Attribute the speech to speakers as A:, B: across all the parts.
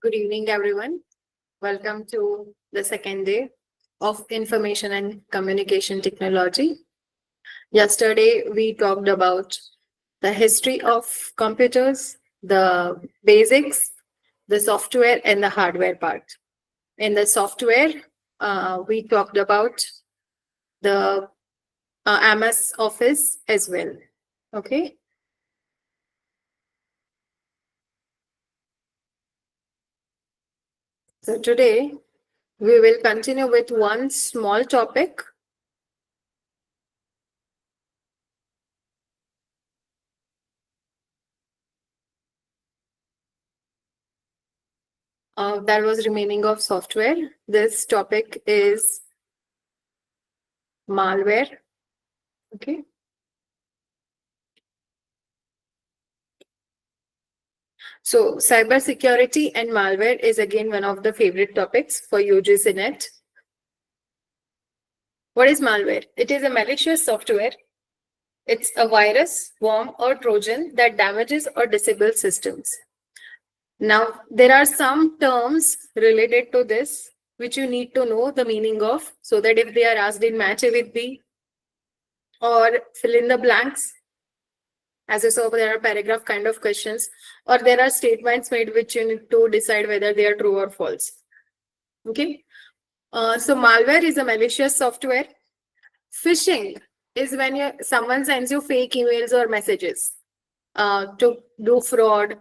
A: Good evening, everyone. Welcome to the second day of Information and Communication Technology. Yesterday, we talked about the history of computers, the basics, the software, and the hardware part. In the software, we talked about the MS Office as well. Okay. So today, we will continue with one small topic. That was remaining of software. This topic is malware. Okay. So cybersecurity and malware is again one of the favorite topics for UGC NET. What is malware? It is a malicious software. It's a virus, worm, or Trojan that damages or disables systems. Now, there are some terms related to this which you need to know the meaning of, so that if they are asked in match A with B or fill in the blanks, as you saw, there are paragraph kind of questions, or there are statements made which you need to decide whether they are true or false. Okay. So malware is a malicious software. Phishing is when someone sends you fake emails or messages to do fraud,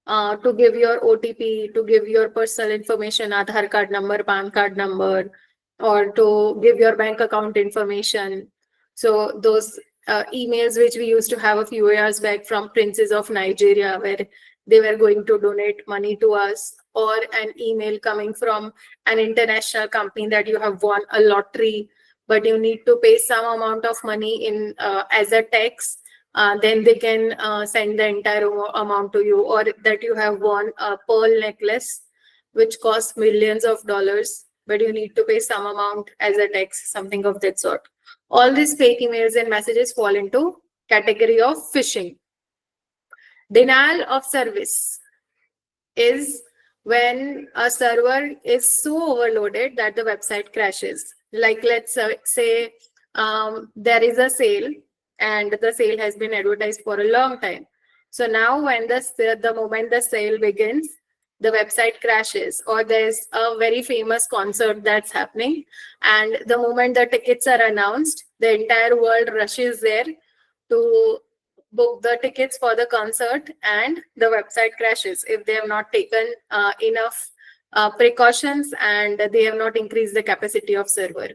A: to give your OTP, to give your personal information, Aadhaar card number, PAN card number, or to give your bank account information. So those emails which we used to have a few years back from princes of Nigeria, where they were going to donate money to us, or an email coming from an international company that you have won a lottery, but you need to pay some amount of money in as a tax. Then they can send the entire amount to you, or that you have won a pearl necklace which costs millions of dollars, but you need to pay some amount as a tax, something of that sort. All these fake emails and messages fall into category of phishing. Denial of service is when a server is so overloaded that the website crashes. Like let's say there is a sale and the sale has been advertised for a long time. So now when the moment the sale begins, the website crashes, or there's a very famous concert that's happening, and the moment the tickets are announced, the entire world rushes there to book the tickets for the concert, and the website crashes if they have not taken enough precautions and they have not increased the capacity of server.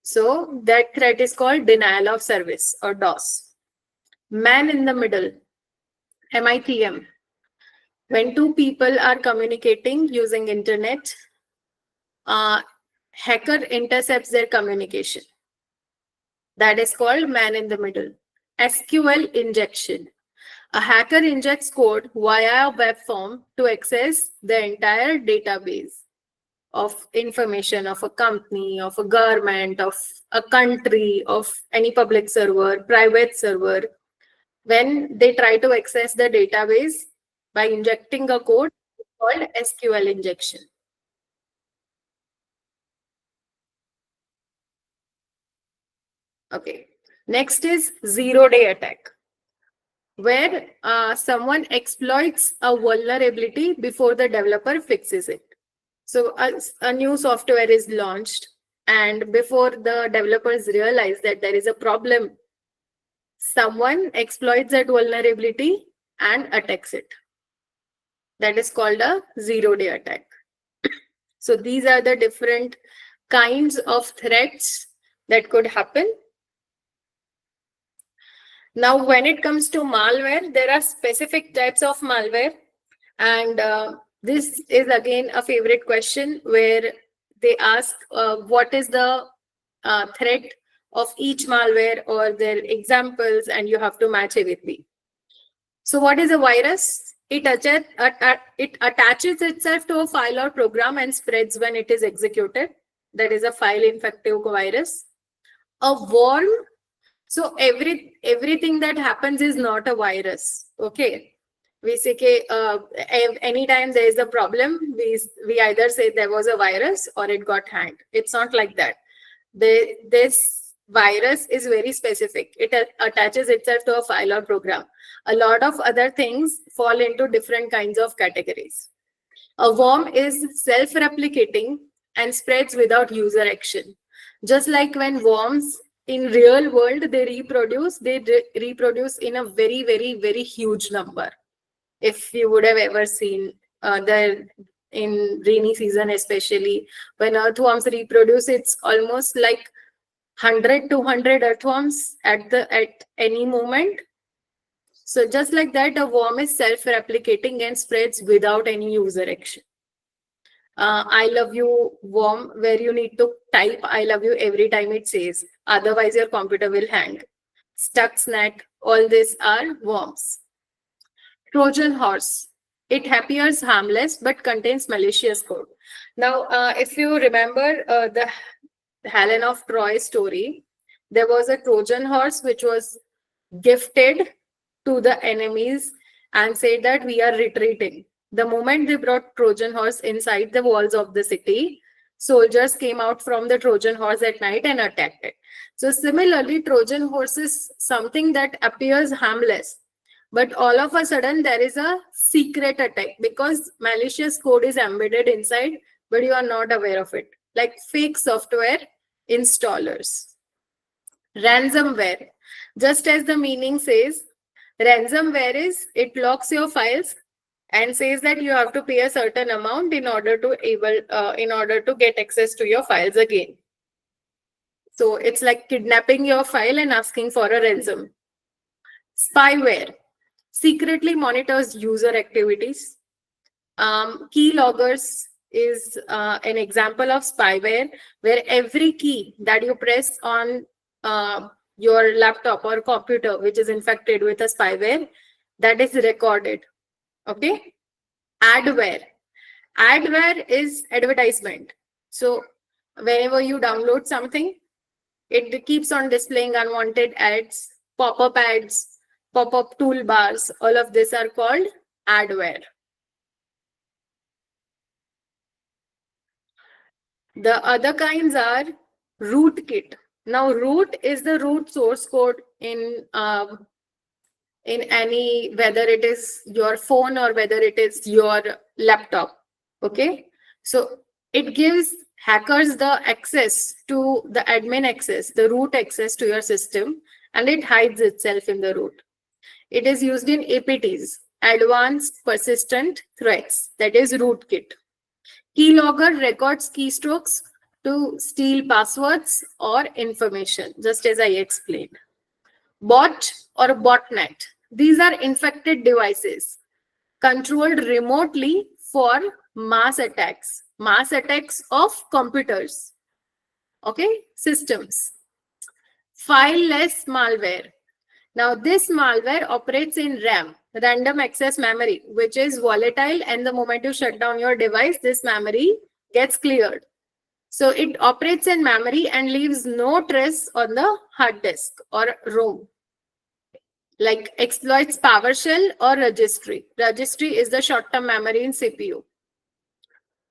A: So that threat is called denial of service, or DOS. Man in the middle, MITM. When two people are communicating using internet, hacker intercepts their communication. That is called man in the middle. SQL injection. A hacker injects code via a web form to access the entire database of information of a company, of a government, of a country, of any public server, private server. When they try to access the database by injecting a code, it's called SQL injection. Okay. Next is zero-day attack, where someone exploits a vulnerability before the developer fixes it. So a new software is launched, and before the developers realize that there is a problem, someone exploits that vulnerability and attacks it. That is called a zero-day attack. So these are the different kinds of threats that could happen. Now, when it comes to malware, there are specific types of malware, and this is again a favorite question where they ask what is the threat of each malware or their examples, and you have to match A with B. So what is a virus? It attaches itself to a file or program and spreads when it is executed. That is a file infective virus. A worm. So everything that happens is not a virus. Okay. we say anytime there is a problem, we either say there was a virus or it got hacked. It's not like that. This virus is very specific. It attaches itself to a file or program. A lot of other things fall into different kinds of categories. A worm is self-replicating and spreads without user action. Just like when worms in real world, they reproduce in a very, very, very huge number. If you would have ever seen in rainy season, especially when earthworms reproduce, it's almost like 100, 200 earthworms at any moment. So just like that, a worm is self-replicating and spreads without any user action. I love you worm, where you need to type I love you every time it says, otherwise your computer will hang. Stuxnet, all these are worms. Trojan horse. It appears harmless but contains malicious code. Now, if you remember the Helen of Troy story, there was a Trojan horse which was gifted to the enemies and said that we are retreating. The moment they brought Trojan horse inside the walls of the city, soldiers came out from the Trojan horse at night and attacked it. So similarly, Trojan horse is something that appears harmless, but all of a sudden there is a secret attack because malicious code is embedded inside, but you are not aware of it, like fake software installers. Ransomware. Just as the meaning says, ransomware is it locks your files and says that you have to pay a certain amount in order to get access to your files again. So it's like kidnapping your file and asking for a ransom. Spyware secretly monitors user activities. Keyloggers is an example of spyware, where every key that you press on your laptop or computer, which is infected with a spyware, that is recorded. Okay. Adware. Adware is advertisement. So whenever you download something, it keeps on displaying unwanted ads, pop-up ads, pop-up toolbars. All of these are called adware. The other kinds are rootkit. Now, root is the root source code in any, whether it is your phone or whether it is your laptop. Okay, so it gives hackers the access to the admin access, the root access to your system, and it hides itself in the root. It is used in APTs, advanced persistent threats, that is rootkit. Keylogger records keystrokes to steal passwords or information, just as I explained. Bot or botnet. These are infected devices controlled remotely for mass attacks of computers, okay, systems. Fileless malware. Now, this malware operates in RAM, random access memory, which is volatile, and the moment you shut down your device, this memory gets cleared. So it operates in memory and leaves no trace on the hard disk or ROM. Like exploits PowerShell or registry. Registry is the short-term memory in CPU.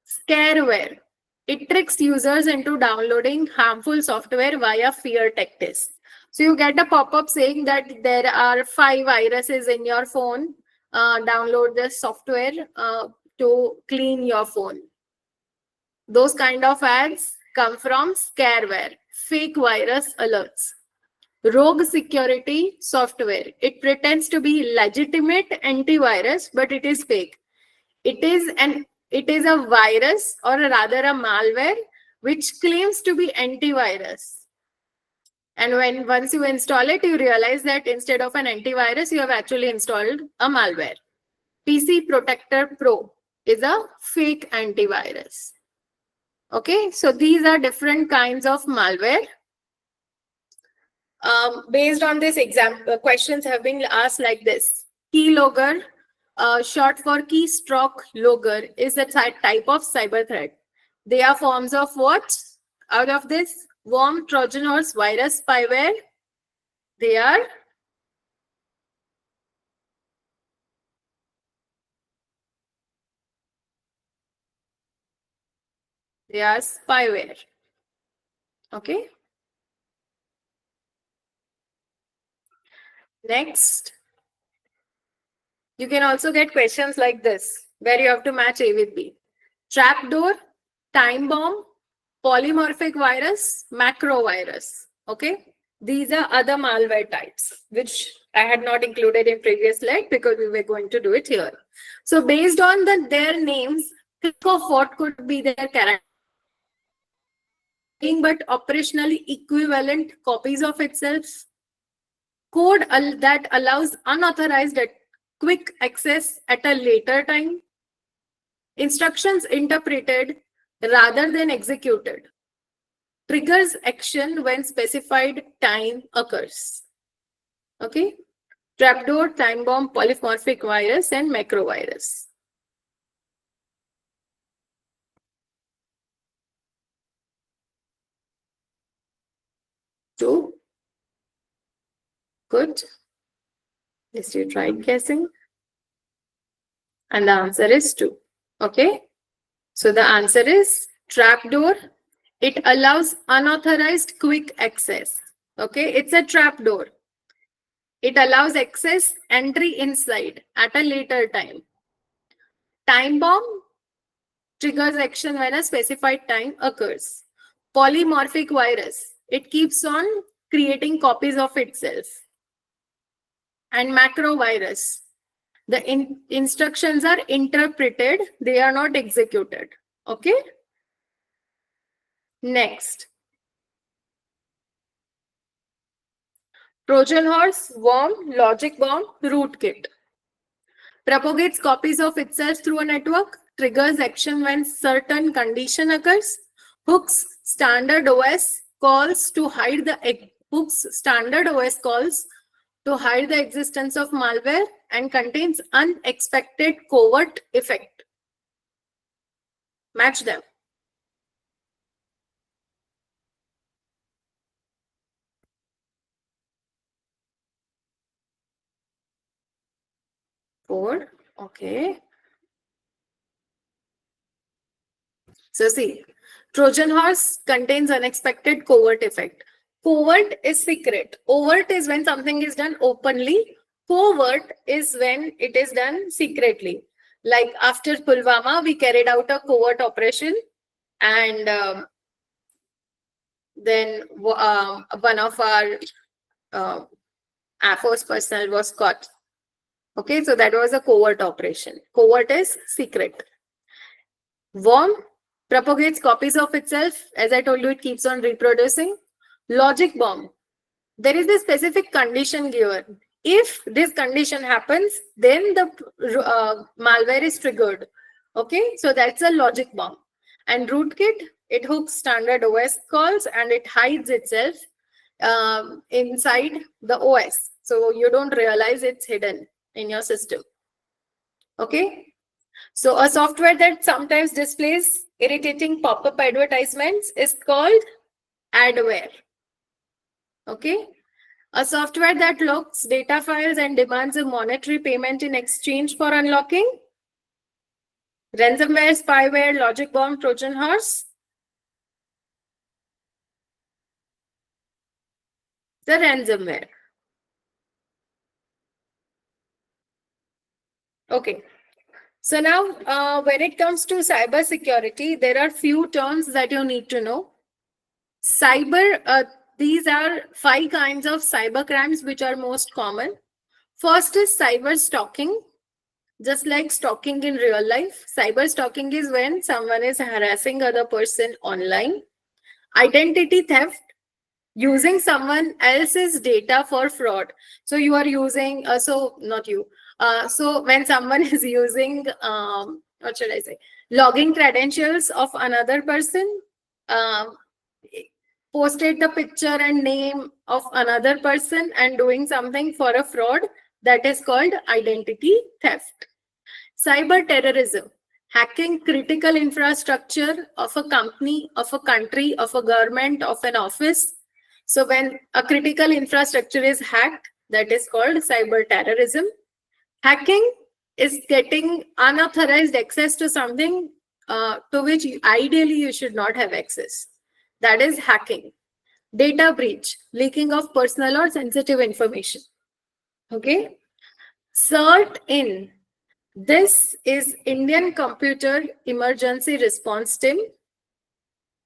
A: Scareware. It tricks users into downloading harmful software via fear tactics. So you get a pop-up saying that there are 5 viruses in your phone. Download this software to clean your phone. Those kind of ads come from scareware, fake virus alerts. Rogue security software. It pretends to be legitimate antivirus, but it is fake. It is a virus, or rather a malware, which claims to be antivirus. And once you install it, you realize that instead of an antivirus, you have actually installed a malware. PC Protector Pro is a fake antivirus. Okay, so these are different kinds of malware. Based on this example, questions have been asked like this. Keylogger, short for keystroke logger, is a type of cyber threat. They are forms of what? Out of this, worm, Trojan horse, virus, spyware. They are They are spyware. Okay. Next, you can also get questions like this, where you have to match A with B. Trapdoor, time bomb, polymorphic virus, macro virus. Okay. These are other malware types, which I had not included in previous slide because we were going to do it here. So based on their names, think of what could be their character. But operationally equivalent copies of itself. Code that allows unauthorized quick access at a later time. Instructions interpreted rather than executed. Triggers action when specified time occurs. Okay. Trapdoor, time bomb, polymorphic virus, and macro virus. Two. Good. Yes, you tried guessing. And the answer is 2. Okay. So the answer is trapdoor. It allows unauthorized quick access. Okay. It's a trapdoor. It allows access entry inside at a later time. Time bomb triggers action when a specified time occurs. Polymorphic virus. It keeps on creating copies of itself. And macro virus. The instructions are interpreted, they are not executed. Okay. Next. Trojan horse, worm, logic bomb, rootkit. Propagates copies of itself through a network, triggers action when certain condition occurs, hooks standard OS calls to hide the existence of malware and contains unexpected covert effect. Match them. Four. Okay. So see, Trojan horse contains unexpected covert effect. Covert is secret. Overt is when something is done openly. Covert is when it is done secretly. Like after Pulwama, we carried out a covert operation, and then one of our Air Force personnel was caught. Okay, so that was a covert operation. Covert is secret. Worm propagates copies of itself. As I told you, it keeps on reproducing. Logic bomb. There is a specific condition given. If this condition happens, then the malware is triggered. Okay, so that's a logic bomb. And rootkit, it hooks standard OS calls and it hides itself inside the OS. So you don't realize it's hidden in your system. Okay. So a software that sometimes displays irritating pop-up advertisements is called adware. Okay. A software that locks data files and demands a monetary payment in exchange for unlocking. Ransomware, spyware, logic bomb, Trojan horse. The ransomware. Okay. So now, when it comes to cyber security, there are few terms that you need to know. These are 5 kinds of cyber crimes which are most common. First is cyber stalking. Just like stalking in real life, cyber stalking is when someone is harassing other person online. Identity theft, using someone else's data for fraud. So you are using, so when someone is using, what should I say, logging credentials of another person, posted the picture and name of another person and doing something for a fraud, that is called identity theft. Cyber terrorism, hacking critical infrastructure of a company, of a country, of a government, of an office. So when a critical infrastructure is hacked, that is called cyber terrorism. Hacking is getting unauthorized access to something to which ideally you should not have access. That is hacking. Data breach, leaking of personal or sensitive information. Okay. CERT in. This is Indian Computer Emergency Response Team.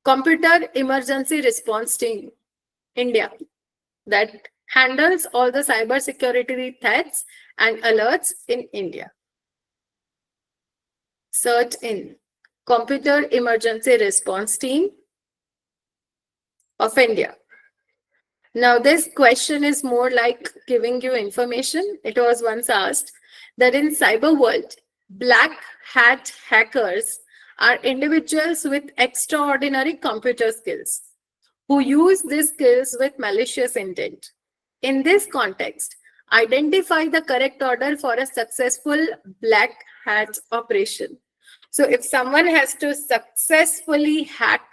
A: Computer Emergency Response Team, India, that handles all the cyber security threats and alerts in India. CERT in, Computer Emergency Response Team of India. Now, this question is more like giving you information. It was once asked that in cyber world, black hat hackers are individuals with extraordinary computer skills who use these skills with malicious intent. In this context, identify the correct order for a successful black hat operation. So if someone has to successfully hack,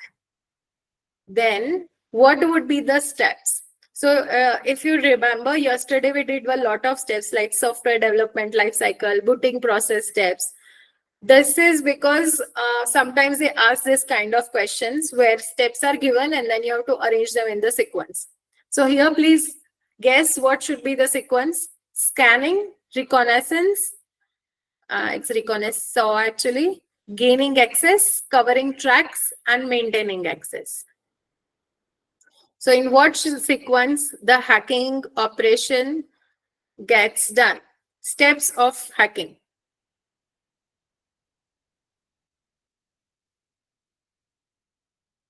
A: then what would be the steps? So if you remember, yesterday we did a lot of steps like software development lifecycle, booting process steps. This is because sometimes they ask this kind of questions where steps are given and then you have to arrange them in the sequence. So here, please guess what should be the sequence. Scanning, reconnaissance, it's reconnaissance actually, gaining access, covering tracks, and maintaining access. So in what sequence the hacking operation gets done? Steps of hacking.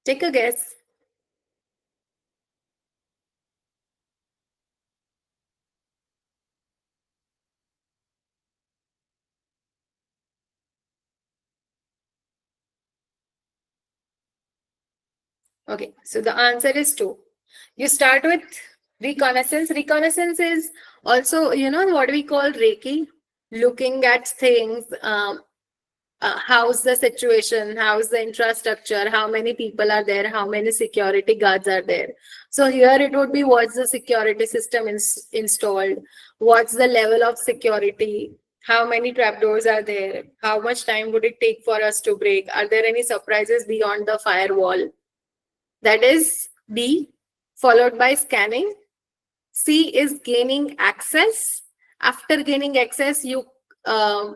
A: Take a guess. Okay, so the answer is 2. You start with reconnaissance. Reconnaissance is also, what we call Reiki, looking at things, how's the situation, how's the infrastructure, how many people are there, how many security guards are there. So here it would be what's the security system installed, what's the level of security, how many trapdoors are there, how much time would it take for us to break, are there any surprises beyond the firewall. That is B, followed by scanning. C is gaining access. After gaining access, you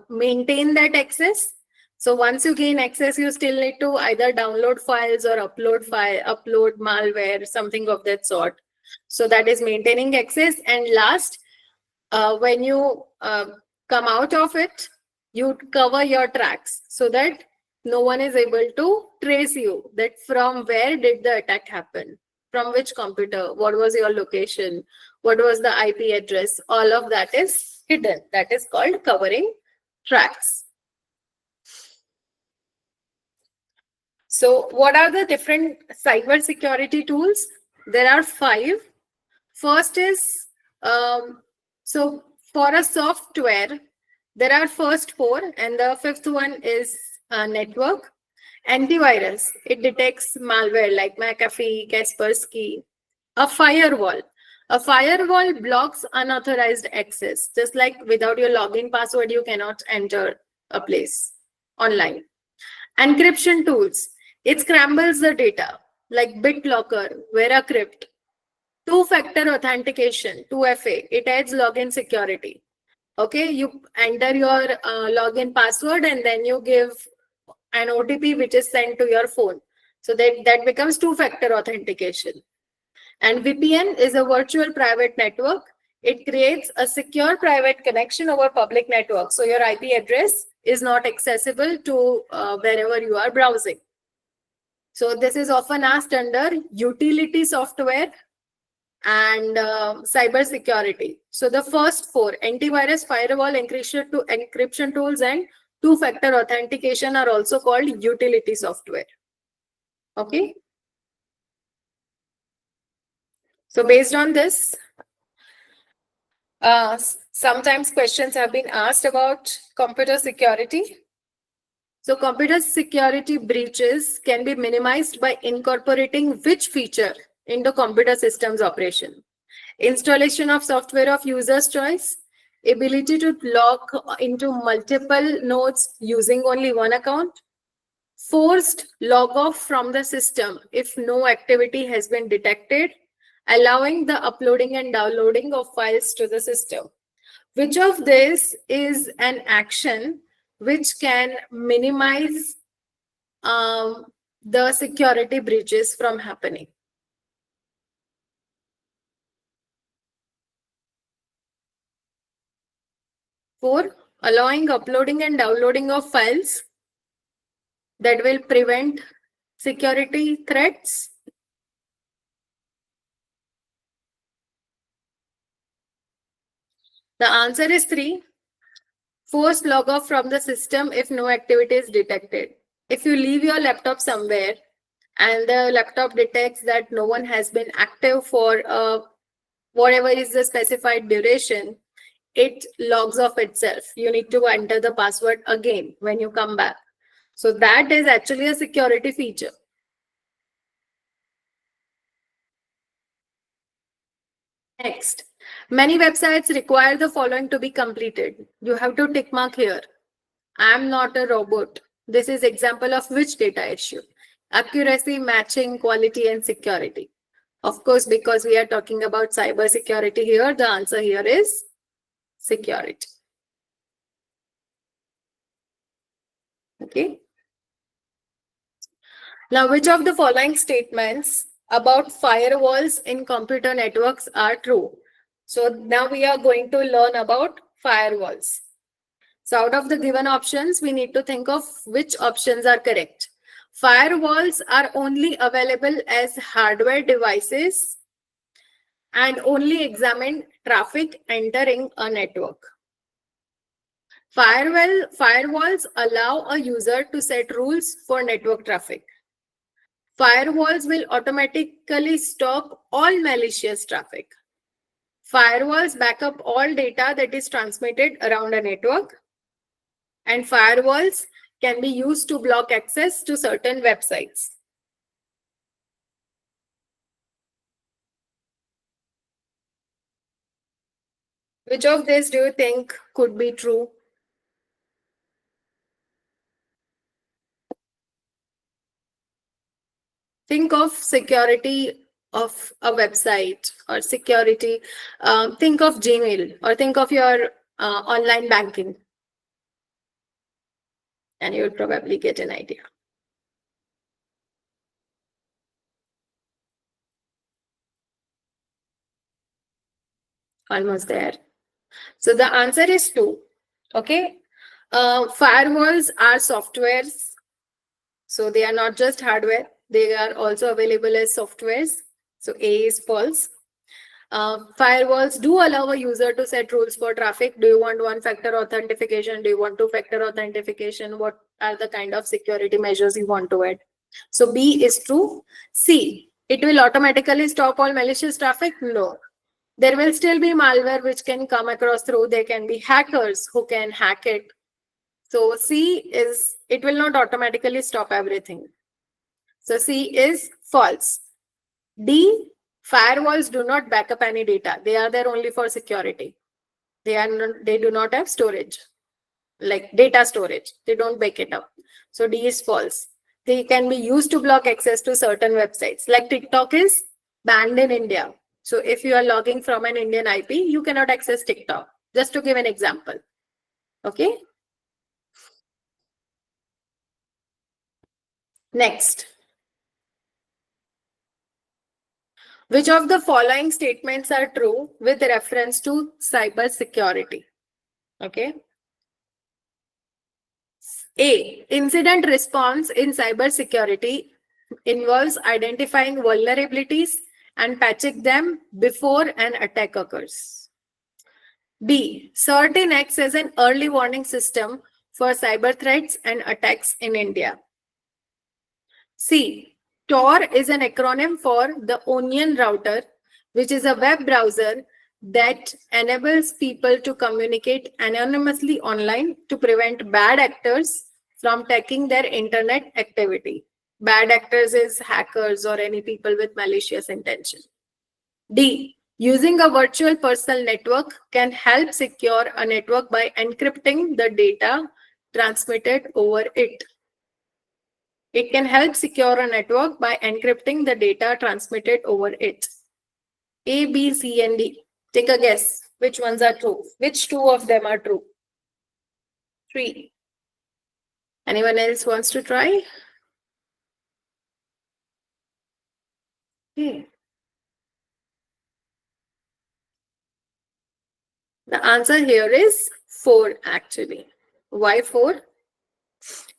A: maintain that access. So once you gain access, you still need to either download files or upload malware, something of that sort. So that is maintaining access. And last, when you come out of it, you cover your tracks so that no one is able to trace you, that from where did the attack happen, from which computer, what was your location, what was the IP address, all of that is hidden. That is called covering tracks. So what are the different cyber security tools? There are 5. First is, so for a software, there are first 4 and the 5th one is network. Antivirus, it detects malware like McAfee, Kaspersky. A firewall blocks unauthorized access. Just like without your login password, you cannot enter a place online. Encryption tools, it scrambles the data like BitLocker, VeraCrypt. Two-factor authentication, 2FA, it adds login security. Okay, you enter your login password and then you give an OTP which is sent to your phone. So that becomes two-factor authentication. And VPN is a virtual private network. It creates a secure private connection over public network. So your IP address is not accessible to wherever you are browsing. So this is often asked under utility software and cyber security. So the first 4, antivirus, firewall, encryption tools, and two-factor authentication are also called utility software. Okay. So based on this, sometimes questions have been asked about computer security. So computer security breaches can be minimized by incorporating which feature into computer systems operation? Installation of software of user's choice, ability to log into multiple nodes using only one account, Forced log off from the system if no activity has been detected, allowing the uploading and downloading of files to the system. Which of this is an action which can minimize the security breaches from happening? Four, allowing uploading and downloading of files that will prevent security threats. The answer is 3. Forced log off from the system if no activity is detected. If you leave your laptop somewhere and the laptop detects that no one has been active for whatever is the specified duration, it logs off itself. You need to enter the password again when you come back. So that is actually a security feature. Next, many websites require the following to be completed. You have to tick mark here. I am not a robot. This is example of which data issue? Accuracy, matching, quality, and security. Of course, because we are talking about cyber security here, the answer here is security. Okay. Now, which of the following statements about firewalls in computer networks are true? So now we are going to learn about firewalls. So out of the given options, we need to think of which options are correct. Firewalls are only available as hardware devices and only examine traffic entering a network. Firewalls allow a user to set rules for network traffic. Firewalls will automatically stop all malicious traffic. Firewalls back up all data that is transmitted around a network. And firewalls can be used to block access to certain websites. Which of these do you think could be true? Think of security of a website or security. Think of Gmail or think of your online banking. And you would probably get an idea. Almost there. So the answer is 2. Okay. Firewalls are softwares. So they are not just hardware. They are also available as softwares. So A is false. Firewalls do allow a user to set rules for traffic. Do you want one-factor authentication? Do you want two-factor authentication? What are the kind of security measures you want to add? So B is true. C, it will automatically stop all malicious traffic? No. There will still be malware which can come across through. There can be hackers who can hack it. So C is, it will not automatically stop everything. So C is false. D, firewalls do not back up any data. They are there only for security. They do not have storage, like data storage. They don't back it up. So D is false. They can be used to block access to certain websites. Like TikTok is banned in India. So if you are logging from an Indian IP, you cannot access TikTok. Just to give an example. Okay. Next. Which of the following statements are true with reference to cyber security? Okay. A, incident response in cyber security involves identifying vulnerabilities and patching them before an attack occurs. B, CERT acts as an early warning system for cyber threats and attacks in India. C, Tor is an acronym for the Onion Router, which is a web browser that enables people to communicate anonymously online to prevent bad actors from tracking their internet activity. Bad actors is hackers or any people with malicious intention. D, using a virtual personal network can help secure a network by encrypting the data transmitted over it. It can help secure a network by encrypting the data transmitted over it. A, B, C, and D. Take a guess. Which ones are true? Which two of them are true? 3. Anyone else wants to try? Okay. The answer here is 4 actually. Why 4?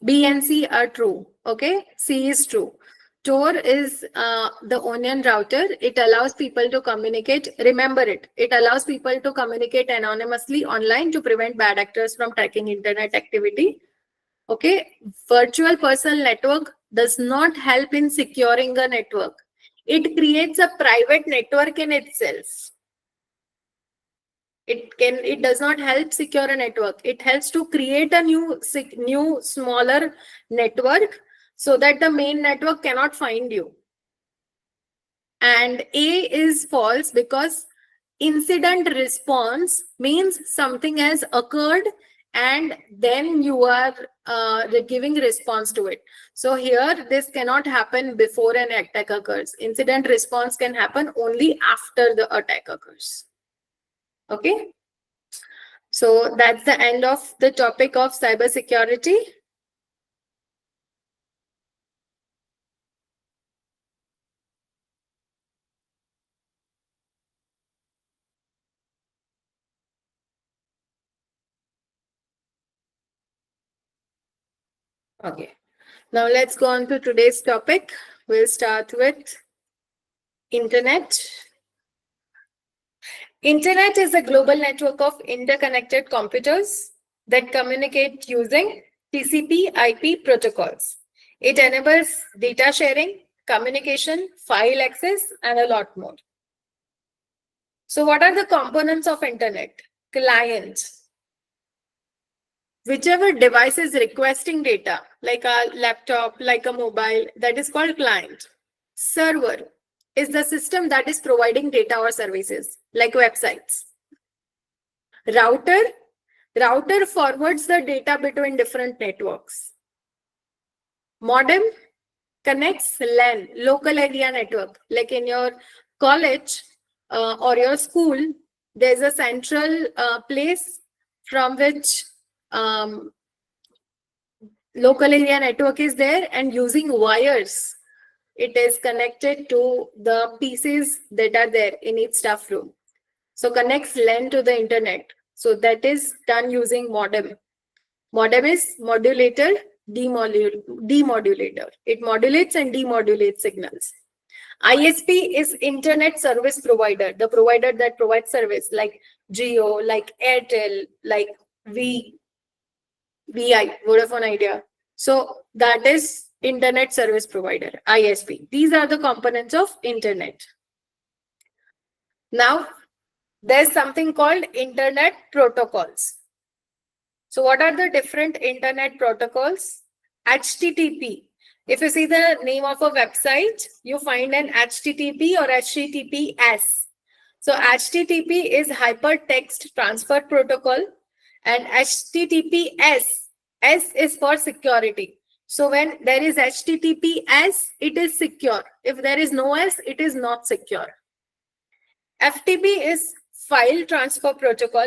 A: B and C are true. Okay. C is true. Tor is the onion router. It allows people to communicate. Remember it. It allows people to communicate anonymously online to prevent bad actors from tracking internet activity. Okay. Virtual personal network does not help in securing a network. It creates a private network in itself. It does not help secure a network. It helps to create a new smaller network so that the main network cannot find you. And A is false because incident response means something has occurred and then you are giving response to it. So here this cannot happen before an attack occurs. Incident response can happen only after the attack occurs. Okay. So that's the end of the topic of cybersecurity. Okay. Now let's go on to today's topic. We'll start with internet. Internet is a global network of interconnected computers that communicate using TCP/IP protocols. It enables data sharing, communication, file access, and a lot more. So what are the components of internet? Client. Whichever device is requesting data, like a laptop, like a mobile, that is called client. Server is the system that is providing data or services, like websites. Router forwards the data between different networks. Modem connects LAN, local area network. Like in your college or your school, there's a central place from which local area network is there, and using wires, it is connected to the pieces that are there in each staff room. So connects LAN to the internet. So that is done using modem. Modem is modulator, demodulator. It modulates and demodulates signals. ISP is internet service provider, the provider that provides service like Jio, like Airtel, like VI, Vodafone Idea. So that is internet service provider, ISP. These are the components of internet. Now, there's something called internet protocols. So what are the different internet protocols? HTTP. If you see the name of a website, you find an HTTP or HTTPS. So HTTP is hypertext transfer protocol, and HTTPS, S is for security. So when there is HTTPS, it is secure. If there is no S, it is not secure. FTP is file transfer protocol.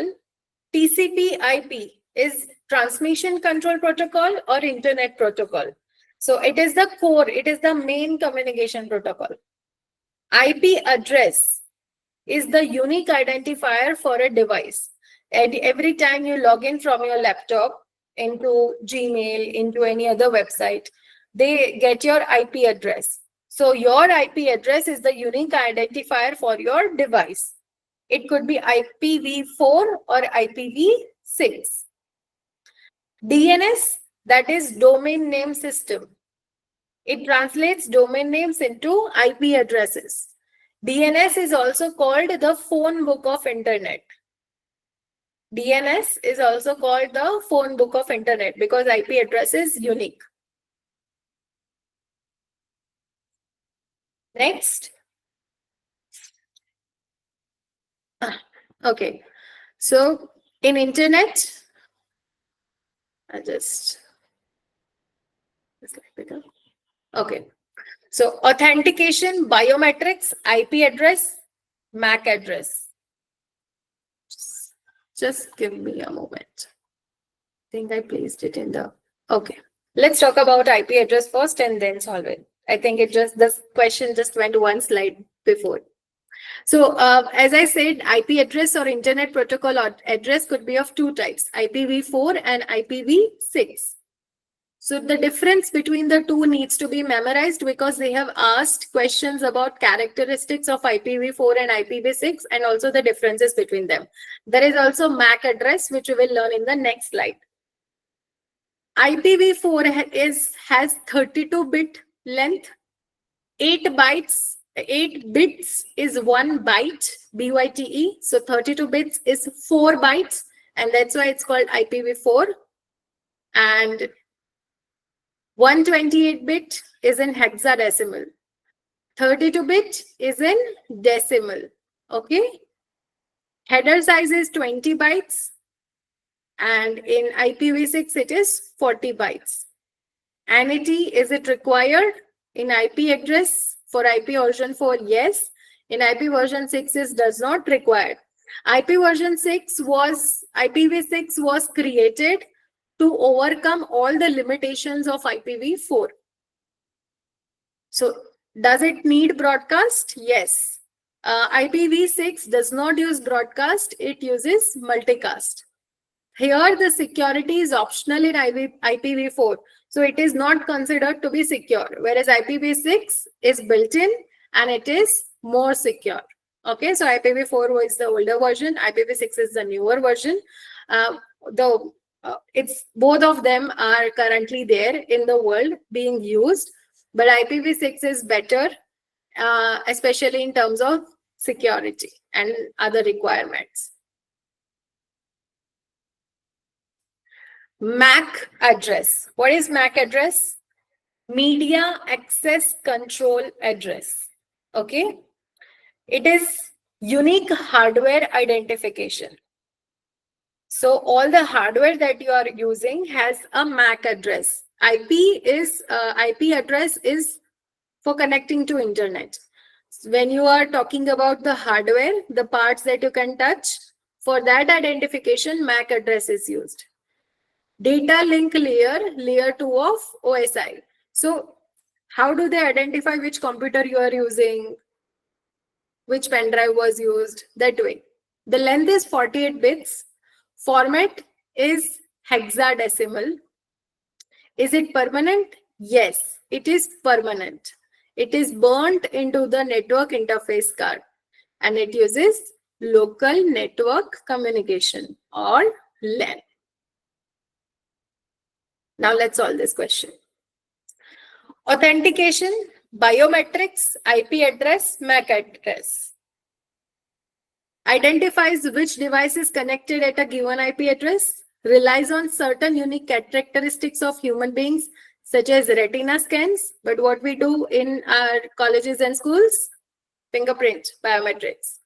A: TCP/IP is transmission control protocol or internet protocol. So it is the core, it is the main communication protocol. IP address is the unique identifier for a device. And every time you log in from your laptop into Gmail, into any other website, they get your IP address. So your IP address is the unique identifier for your device. It could be IPv4 or IPv6. DNS, that is domain name system. It translates domain names into IP addresses. DNS is also called the phone book of internet. DNS is also called the phone book of internet because IP address is unique. Next. Okay. So in internet, I just pick up. Okay. So authentication, biometrics, IP address, MAC address. Just give me a moment. I think I placed it in the, okay. Let's talk about IP address first and then solve it. I think this question just went one slide before. So as I said, IP address or internet protocol address could be of two types, IPv4 and IPv6. So the difference between the two needs to be memorized because they have asked questions about characteristics of IPv4 and IPv6 and also the differences between them. There is also MAC address, which we will learn in the next slide. IPv4 has 32-bit length, 8 bits is 1 byte, BYTE. So 32 bits is 4 bytes, and that's why it's called IPv4. And 128-bit is in hexadecimal. 32-bit is in decimal. Okay. Header size is 20 bytes. And in IPv6, it is 40 bytes. NET, is it required? In IP address for IP version 4, yes. In IP version 6, it does not require. IPv6 was created to overcome all the limitations of IPv4. So does it need broadcast? Yes. IPv6 does not use broadcast, it uses multicast. Here the security is optional in IPv4. So it is not considered to be secure, whereas IPv6 is built in and it is more secure. Okay, so IPv4 was the older version, IPv6 is the newer version. Both of them are currently there in the world being used, but IPv6 is better, especially in terms of security and other requirements. MAC address. What is MAC address? Media Access Control Address. Okay. It is unique hardware identification. So all the hardware that you are using has a MAC address. IP address is for connecting to internet. When you are talking about the hardware, the parts that you can touch, for that identification, MAC address is used. Data link layer 2 of OSI. So how do they identify which computer you are using, which pen drive was used? That way. The length is 48 bits. Format is hexadecimal. Is it permanent? Yes, it is permanent. It is burnt into the network interface card and it uses local network communication or LAN. Now let's solve this question. Authentication, biometrics, IP address, MAC address. Identifies which device is connected at a given IP address, relies on certain unique characteristics of human beings, such as retina scans, but what we do in our colleges and schools, fingerprint biometrics.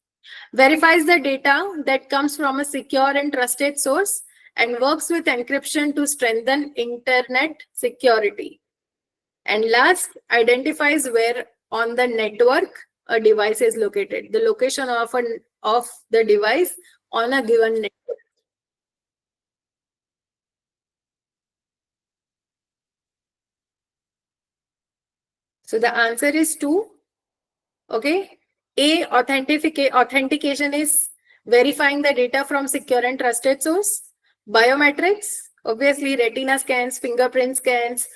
A: Verifies the data that comes from a secure and trusted source and works with encryption to strengthen internet security. And last, identifies where on the network a device is located, the location of the device on a given network. So the answer is 2. Okay. A, authentication is verifying the data from secure and trusted source. Biometrics, obviously retina scans, fingerprint scans,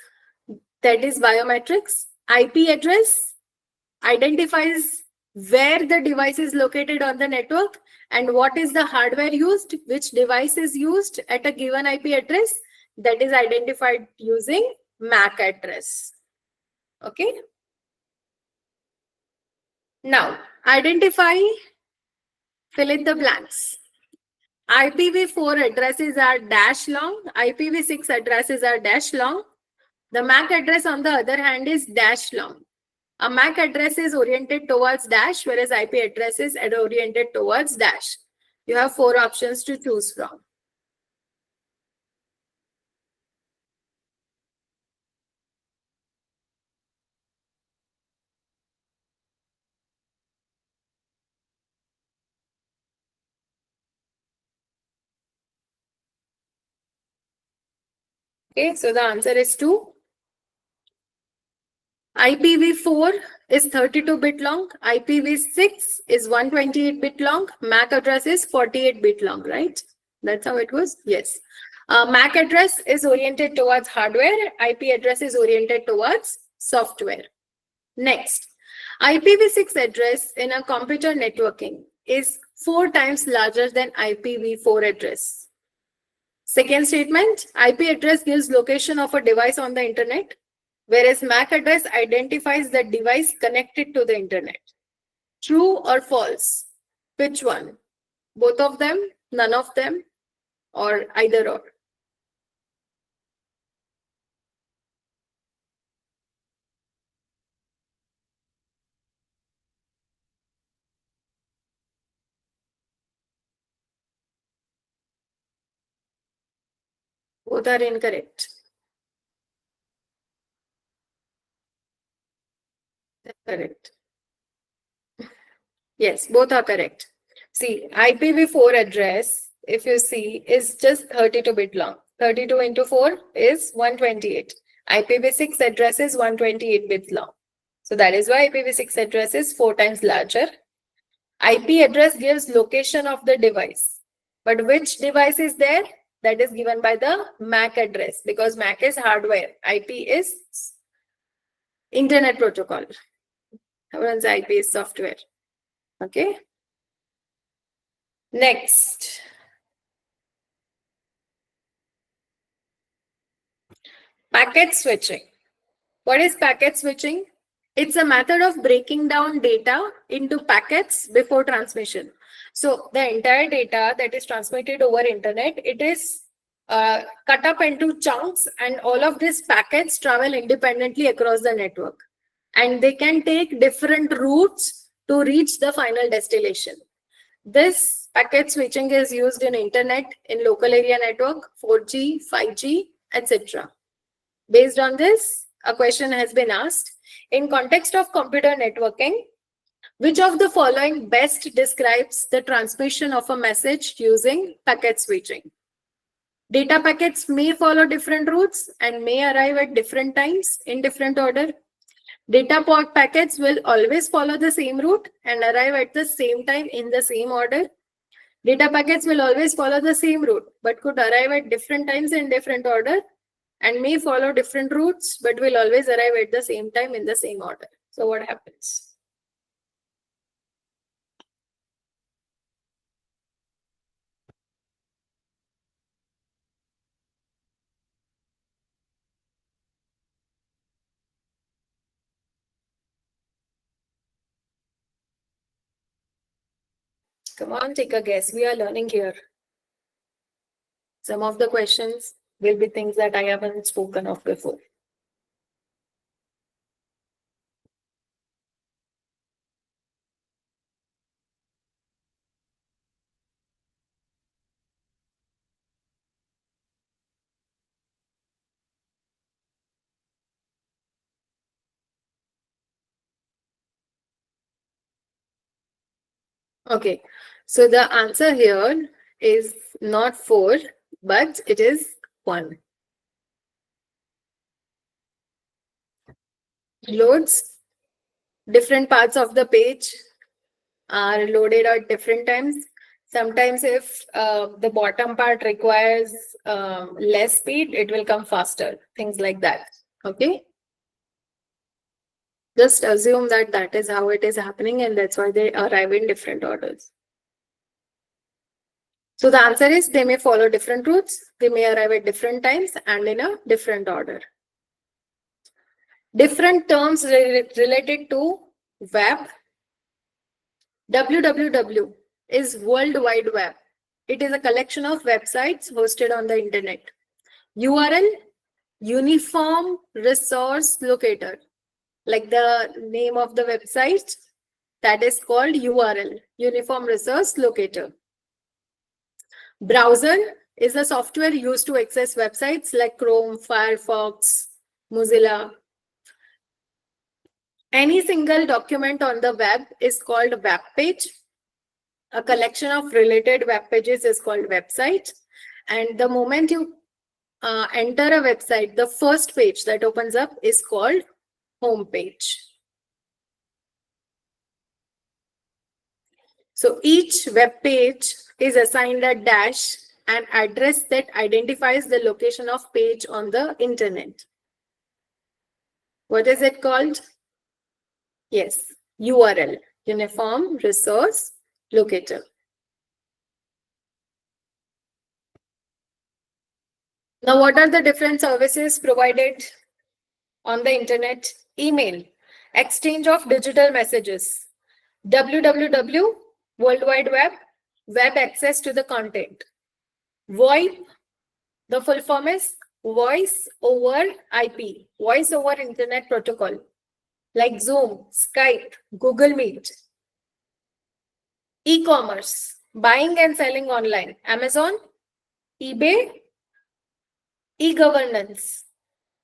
A: that is biometrics. IP address identifies where the device is located on the network and what is the hardware used, which device is used at a given IP address, that is identified using MAC address. Okay. Now, identify, fill in the blanks. IPv4 addresses are dash long, IPv6 addresses are dash long. The MAC address, on the other hand, is dash long. A MAC address is oriented towards dash, whereas IP address is oriented towards dash. You have 4 options to choose from. Okay, so the answer is 2. IPv4 is 32-bit long. IPv6 is 128-bit long. MAC address is 48-bit long, right? That's how it goes? Yes. MAC address is oriented towards hardware. IP address is oriented towards software. Next, IPv6 address in a computer networking is 4 times larger than IPv4 address. Second statement, IP address gives location of a device on the internet, whereas MAC address identifies the device connected to the internet. True or false? Which one? Both of them, none of them, or either or? Both are incorrect. That's correct. Yes, both are correct. See, IPv4 address, if you see, is just 32-bit long. 32 into 4 is 128. IPv6 address is 128 bits long. So that is why IPv6 address is 4 times larger. IP address gives location of the device. But which device is there? That is given by the MAC address, because MAC is hardware. IP is internet protocol. Whereas IP is software. Okay. Next. Packet switching. What is packet switching? It's a method of breaking down data into packets before transmission. So the entire data that is transmitted over internet, it is cut up into chunks, and all of these packets travel independently across the network. And they can take different routes to reach the final destination. This packet switching is used in internet, in local area network, 4G, 5G, etc. Based on this, a question has been asked. In context of computer networking, which of the following best describes the transmission of a message using packet switching? Data packets may follow different routes and may arrive at different times in different order. Data packets will always follow the same route and arrive at the same time in the same order. Data packets will always follow the same route but could arrive at different times in different order, and may follow different routes but will always arrive at the same time in the same order. So what happens? Come on, take a guess. We are learning here. Some of the questions will be things that I haven't spoken of before. Okay, so the answer here is not 4, but it is 1. Loads, different parts of the page are loaded at different times. Sometimes if the bottom part requires less speed, it will come faster, things like that. Okay. Just assume that that is how it is happening, and that's why they arrive in different orders. So the answer is they may follow different routes, they may arrive at different times and in a different order. Different terms related to web. www is World Wide Web. It is a collection of websites hosted on the internet. URL, Uniform Resource Locator. Like the name of the website, that is called URL, Uniform Resource Locator. Browser is a software used to access websites like Chrome, Firefox, Mozilla. Any single document on the web is called a web page. A collection of related web pages is called website. And the moment you enter a website, the first page that opens up is called home page. So each web page is assigned a dash, an address that identifies the location of page on the internet. What is it called? Yes, URL, Uniform Resource Locator. Now, what are the different services provided on the internet? Email, exchange of digital messages, www, World Wide Web, web access to the content. VoIP, the full form is Voice over IP, Voice over Internet Protocol, like Zoom, Skype, Google Meet. E-commerce, buying and selling online, Amazon, eBay. E-governance,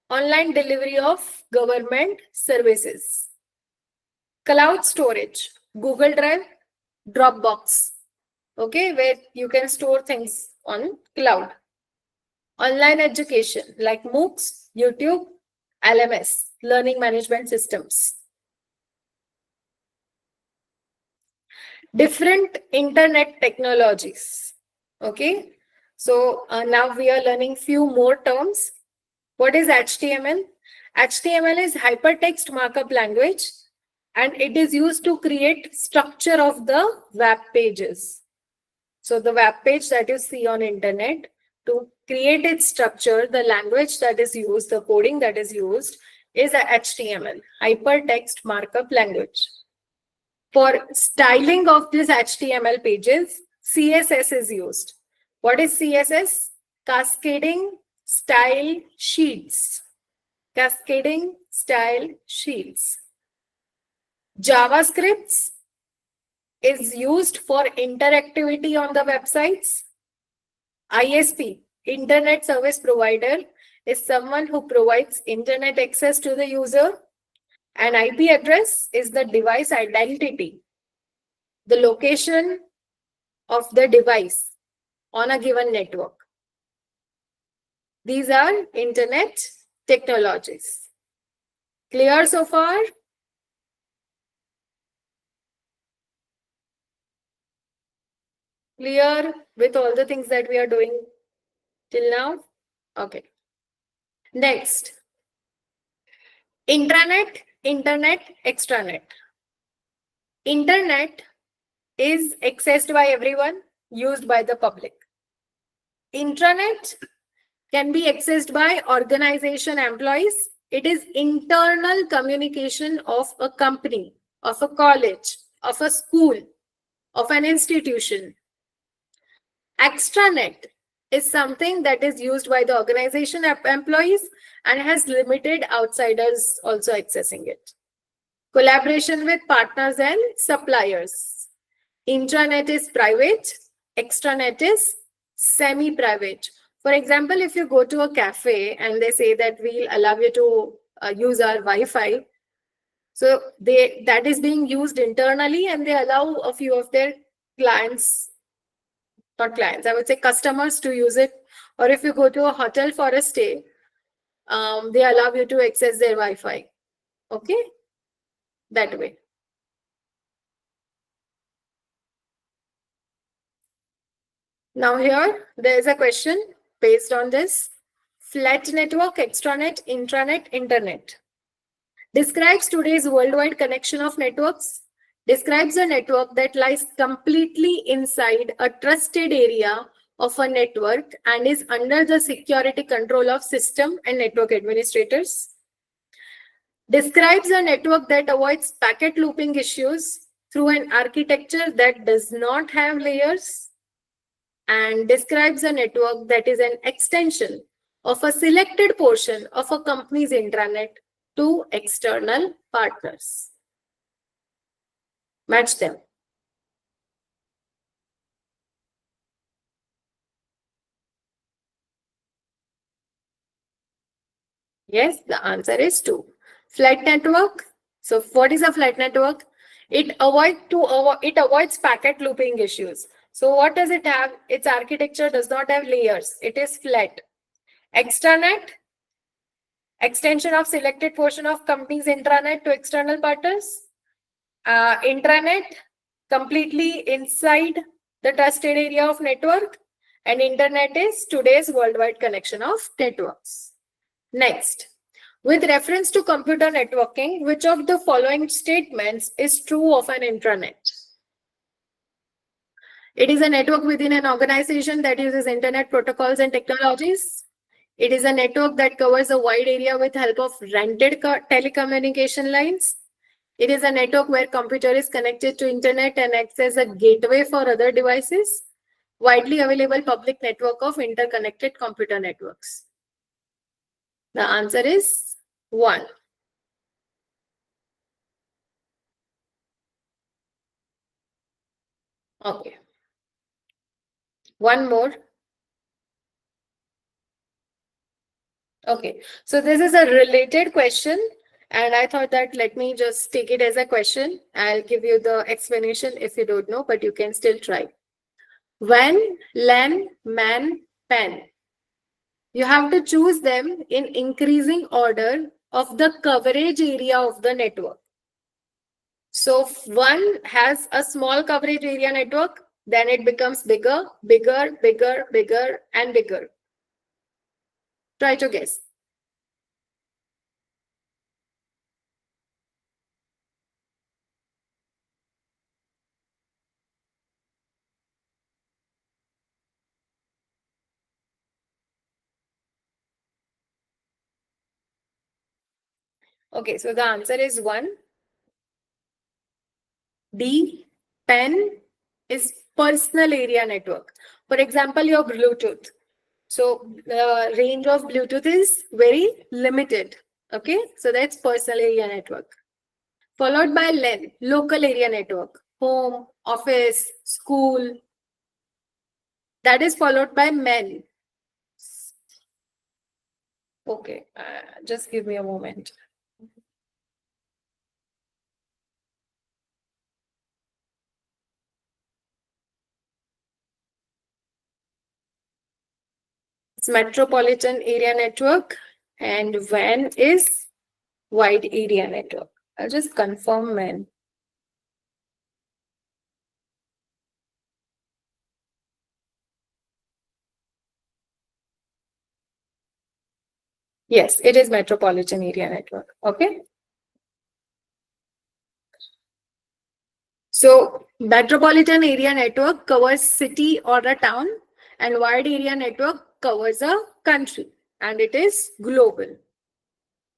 A: online delivery of government services. Cloud storage, Google Drive, Dropbox, okay, where you can store things on cloud. Online education like MOOCs, YouTube, LMS, learning management systems. Different internet technologies, okay. So now we are learning few more terms. What is HTML? HTML is hypertext markup language, and it is used to create structure of the web pages. So the web page that you see on internet, to create its structure, the language that is used, the coding that is used is a HTML, hypertext markup language. For styling of these HTML pages, CSS is used. What is CSS? Cascading Style Sheets. Cascading Style Sheets. JavaScript is used for interactivity on the websites. ISP, Internet Service Provider, is someone who provides internet access to the user. An IP address is the device identity, the location of the device on a given network. These are internet technologies. Clear so far? Clear with all the things that we are doing till now? Okay. Next, intranet, internet, extranet. Internet is accessed by everyone, used by the public. Intranet can be accessed by organization employees. It is internal communication of a company, of a college, of a school, of an institution. Extranet is something that is used by the organization employees and has limited outsiders also accessing it. Collaboration with partners and suppliers. Intranet is private, extranet is semi-private. For example, if you go to a cafe and they say that we'll allow you to use our Wi-Fi, so that is being used internally, and they allow a few of their clients, not clients, I would say customers, to use it. Or if you go to a hotel for a stay, they allow you to access their Wi-Fi. Okay, that way. Now here, there is a question based on this. Flat network, extranet, intranet, internet. Describes today's worldwide connection of networks. Describes a network that lies completely inside a trusted area of a network and is under the security control of system and network administrators. Describes a network that avoids packet looping issues through an architecture that does not have layers. And describes a network that is an extension of a selected portion of a company's intranet to external partners. Match them. Yes, the answer is 2. Flat network. So what is a flat network? It avoids packet looping issues. So what does it have? Its architecture does not have layers. It is flat. Extranet, extension of selected portion of company's intranet to external parties. Intranet, completely inside the trusted area of network. And internet is today's worldwide connection of networks. Next, with reference to computer networking, which of the following statements is true of an intranet? It is a network within an organization that uses internet protocols and technologies. It is a network that covers a wide area with help of rented telecommunication lines. It is a network where computer is connected to internet and acts as a gateway for other devices. Widely available public network of interconnected computer networks. The answer is 1. Okay. One more. Okay, so this is a related question, and I thought that let me just take it as a question. I'll give you the explanation if you don't know, but you can still try. When, len, man, pen. You have to choose them in increasing order of the coverage area of the network. So if one has a small coverage area network, then it becomes bigger, bigger, bigger, bigger, and bigger. Try to guess. Okay, so the answer is 1. D, pen is personal area network. For example, your Bluetooth. So the range of Bluetooth is very limited. Okay, so that's personal area network. Followed by LAN, local area network. Home, office, school. That is followed by MEN. Okay, just give me a moment. It's metropolitan area network, and WAN is wide area network. I'll just confirm WAN. Yes, it is metropolitan area network. Okay. So metropolitan area network covers city or a town, and wide area network covers a country, and it is global.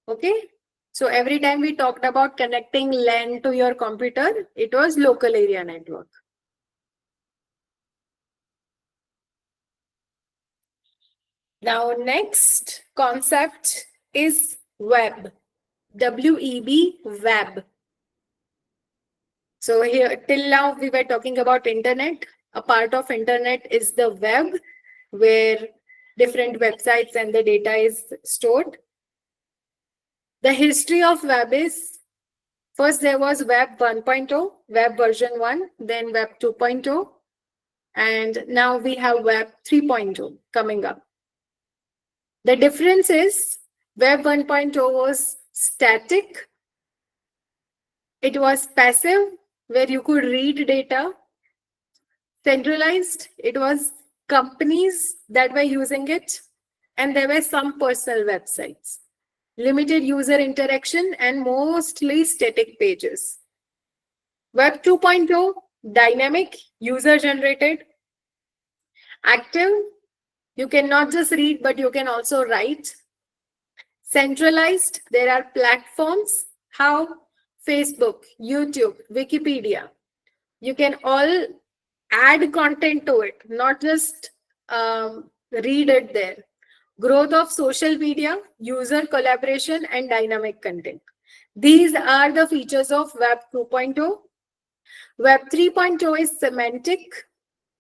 A: Okay. So every time we talked about connecting LAN to your computer, it was local area network. Now next concept is web. W-E-B, web. So here till now we were talking about internet. A part of internet is the web, where different websites and the data is stored. The history of web is, first there was web 1.0, web version 1, then web 2.0, and now we have web 3.0 coming up. The difference is web 1.0 was static. It was passive, where you could read data. Centralized, it was companies that were using it, and there were some personal websites. Limited user interaction and mostly static pages. Web 2.0, dynamic, user generated. Active, you can not just read, but you can also write. Centralized, there are platforms. How? Facebook, YouTube, Wikipedia. You can all add content to it, not just read it there. Growth of social media, user collaboration, and dynamic content. These are the features of Web 2.0. Web 3.0 is semantic,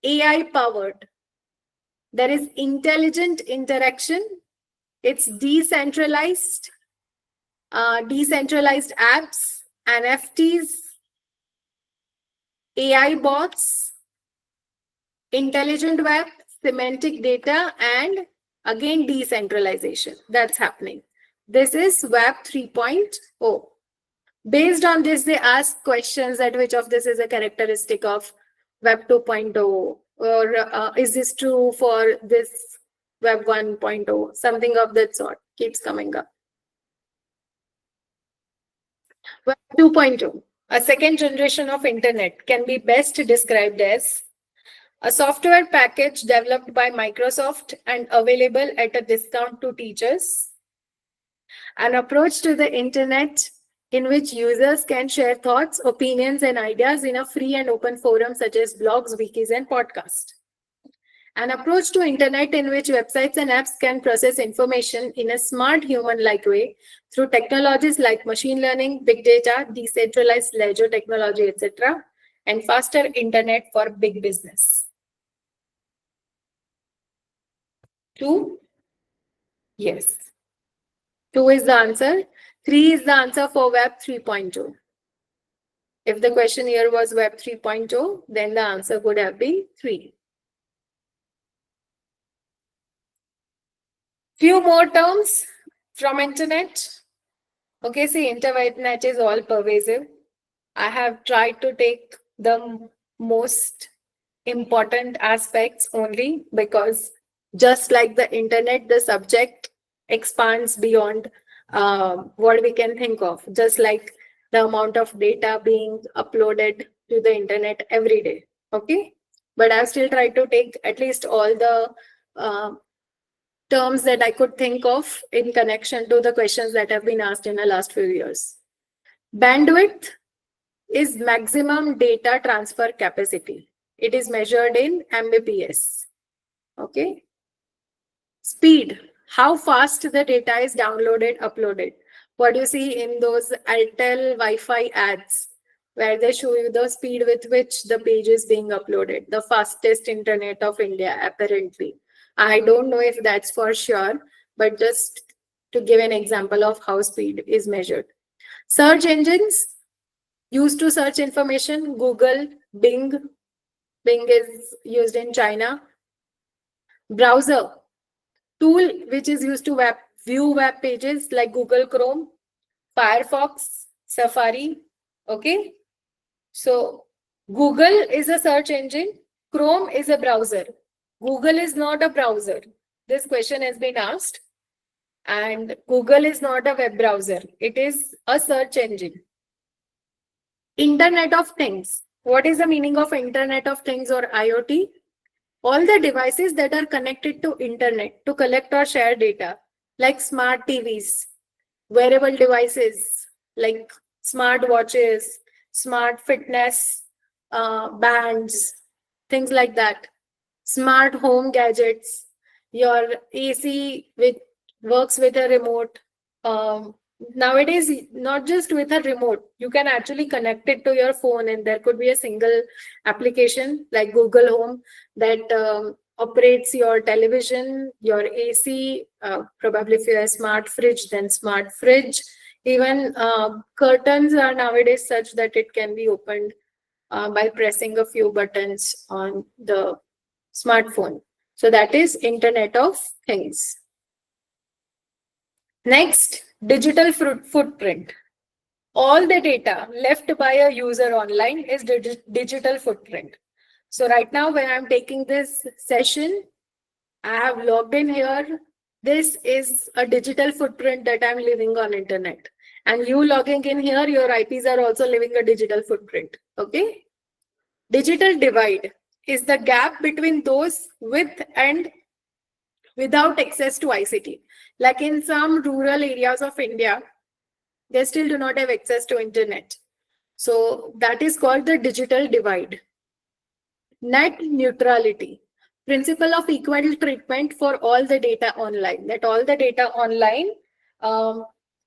A: AI powered. There is intelligent interaction. It's decentralized, decentralized apps, NFTs, AI bots, intelligent web, semantic data, and Again, decentralization that's happening. This is Web 3.0. Based on this, they ask questions that which of this is a characteristic of Web 2.0, or is this true for this Web 1.0? Something of that sort keeps coming up. Web 2.0, a second generation of internet, can be best described as a software package developed by Microsoft and available at a discount to teachers. An approach to the internet in which users can share thoughts, opinions, and ideas in a free and open forum such as blogs, wikis, and podcasts. An approach to internet in which websites and apps can process information in a smart human-like way through technologies like machine learning, big data, decentralized ledger technology, etc., and faster internet for big business. 2? Yes. 2 is the answer. 3 is the answer for Web 3.0. If the question here was Web 3.0, then the answer would have been 3. Few more terms from internet. Okay, see, internet is all pervasive. I have tried to take the most important aspects only, because just like the internet, the subject expands beyond what we can think of, just like the amount of data being uploaded to the internet every day. Okay, but I've still tried to take at least all the terms that I could think of in connection to the questions that have been asked in the last few years. Bandwidth is maximum data transfer capacity. It is measured in Mbps. Okay. Speed, how fast the data is downloaded, uploaded. What you see in those Altel Wi-Fi ads, where they show you the speed with which the page is being uploaded. The fastest internet of India, apparently. I don't know if that's for sure, but just to give an example of how speed is measured. Search engines used to search information, Google, Bing. Bing is used in China. Browser, tool which is used to view web pages like Google Chrome, Firefox, Safari. Okay. So Google is a search engine. Chrome is a browser. Google is not a browser. This question has been asked. And Google is not a web browser. It is a search engine. Internet of Things. What is the meaning of Internet of Things or IoT? All the devices that are connected to internet to collect or share data, like smart TVs, wearable devices like smart watches, smart fitness bands, things like that. Smart home gadgets, your AC which works with a remote. Nowadays, not just with a remote, you can actually connect it to your phone, and there could be a single application like Google Home that operates your television, your AC, probably if you're a smart fridge, then smart fridge. Even curtains are nowadays such that it can be opened by pressing a few buttons on the smartphone. So that is Internet of Things. Next, digital footprint. All the data left by a user online is digital footprint. So right now when I'm taking this session, I have logged in here. This is a digital footprint that I'm leaving on internet. And you logging in here, your IPs are also leaving a digital footprint. Okay. Digital divide is the gap between those with and without access to ICT. Like in some rural areas of India, they still do not have access to internet. So that is called the digital divide. Net neutrality, principle of equal treatment for all the data online, that all the data online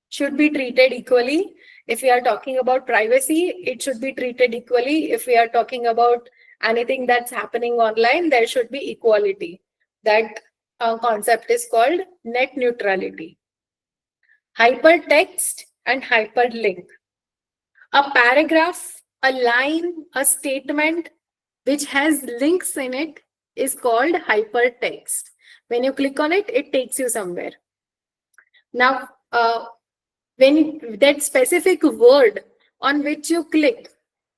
A: should be treated equally. If we are talking about privacy, it should be treated equally. If we are talking about anything that's happening online, there should be equality. That concept is called net neutrality. Hypertext and hyperlink. A paragraph, a line, a statement which has links in it is called hypertext. When you click on it, it takes you somewhere. Now, when that specific word on which you click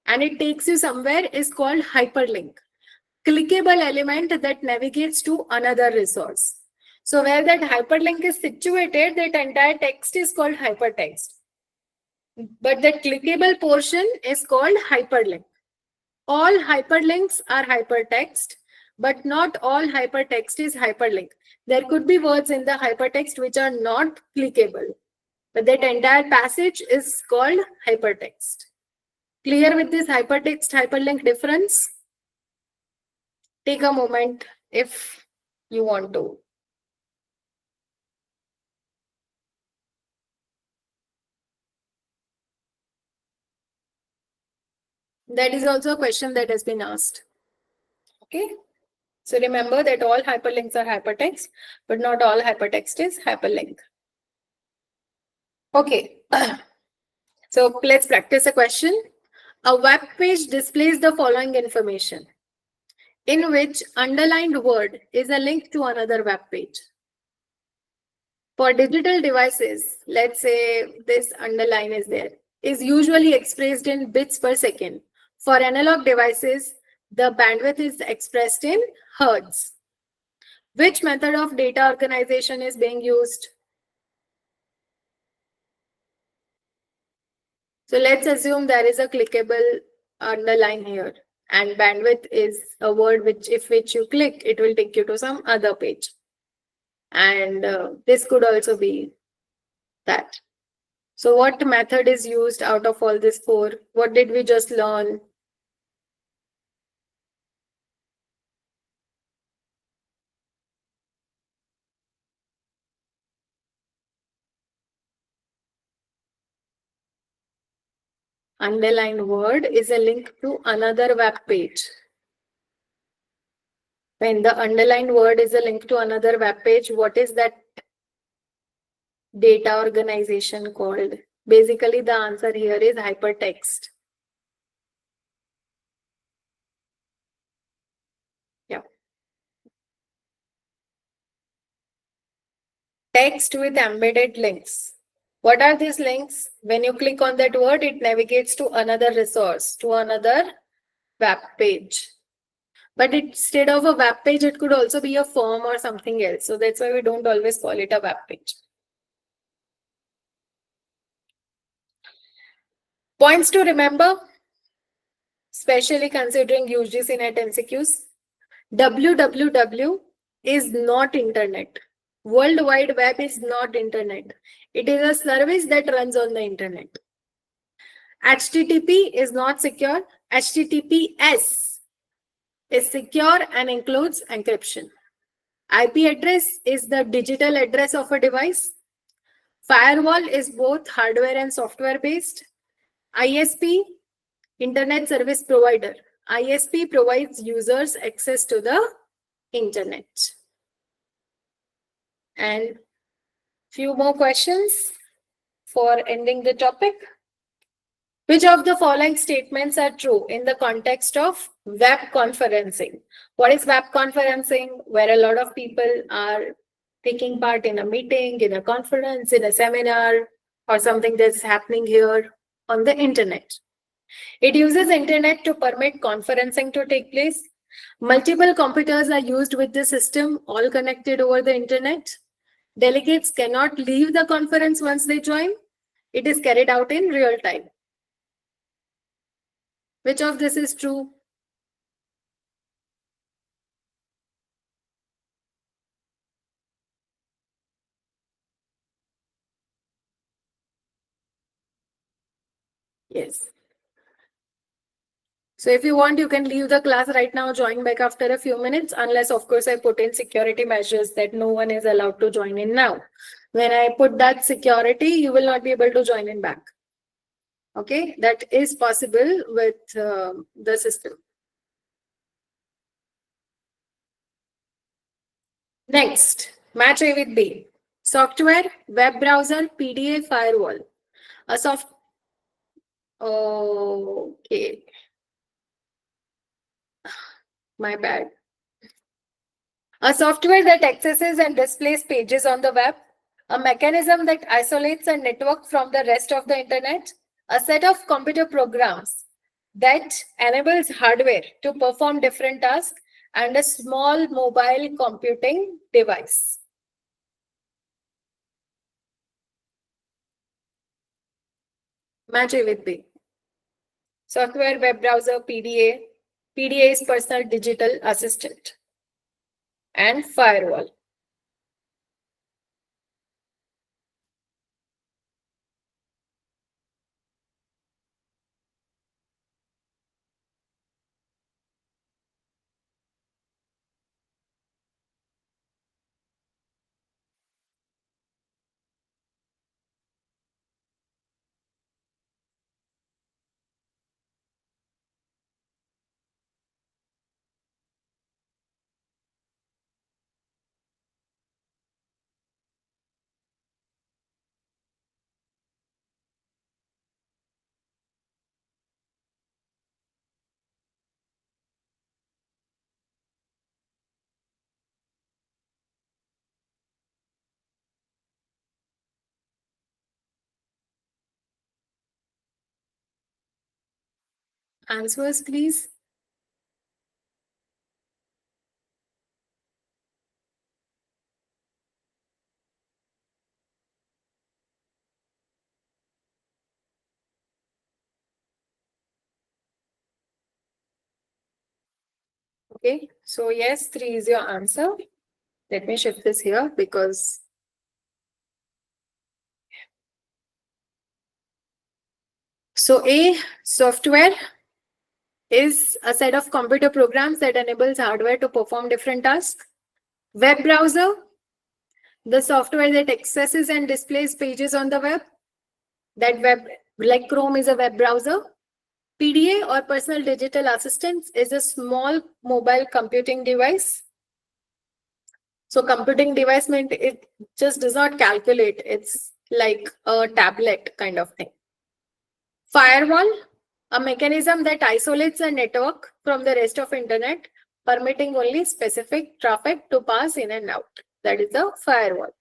A: and it takes you somewhere is called hyperlink. Clickable element that navigates to another resource. So where that hyperlink is situated, that entire text is called hypertext. But the clickable portion is called hyperlink. All hyperlinks are hypertext, but not all hypertext is hyperlink. There could be words in the hypertext which are not clickable, but that entire passage is called hypertext. Clear with this hypertext hyperlink difference? Take a moment if you want to. That is also a question that has been asked. Okay. So remember that all hyperlinks are hypertext, but not all hypertext is hyperlink. Okay. So let's practice a question. A web page displays the following information, in which underlined word is a link to another web page. For digital devices, let's say this underline is there, is usually expressed in bits per second. For analog devices, the bandwidth is expressed in hertz. Which method of data organization is being used? So let's assume there is a clickable underline here, and bandwidth is a word which you click, it will take you to some other page. And this could also be that. So what method is used out of all these four? What did we just learn? Underlined word is a link to another web page. When the underlined word is a link to another web page, what is that data organization called? Basically, the answer here is hypertext. Yeah. Text with embedded links. What are these links? When you click on that word, it navigates to another resource, to another web page. But instead of a web page, it could also be a form or something else. So that's why we don't always call it a web page. Points to remember, especially considering UGC NET MCQs. www is not internet. World Wide Web is not internet. It is a service that runs on the internet. HTTP is not secure. HTTPS is secure and includes encryption. IP address is the digital address of a device. Firewall is both hardware and software based. ISP, Internet Service Provider. ISP provides users access to the internet. And few more questions for ending the topic. Which of the following statements are true in the context of web conferencing? What is web conferencing? Where a lot of people are taking part in a meeting, in a conference, in a seminar, or something that's happening here on the internet. It uses internet to permit conferencing to take place. Multiple computers are used with the system, all connected over the internet. Delegates cannot leave the conference once they join. It is carried out in real time. Which of this is true? Yes. So if you want, you can leave the class right now, join back after a few minutes, unless of course I put in security measures that no one is allowed to join in now. When I put that security, you will not be able to join in back. Okay, that is possible with the system. Next, match A with B. Software, web browser, PDA, firewall. A soft. Okay. My bad. A software that accesses and displays pages on the web, a mechanism that isolates a network from the rest of the internet, a set of computer programs that enables hardware to perform different tasks, and a small mobile computing device. Match A with B. Software, web browser, PDA. PDA is personal digital assistant. And firewall. Answers, please. Okay, so yes, 3 is your answer. Let me shift this here because so A, software is a set of computer programs that enables hardware to perform different tasks. Web browser, the software that accesses and displays pages on the web. That web, like Chrome, is a web browser. PDA or personal digital assistant is a small mobile computing device. So computing device meant it just does not calculate. It's like a tablet kind of thing. Firewall, a mechanism that isolates a network from the rest of internet, permitting only specific traffic to pass in and out. That is a firewall.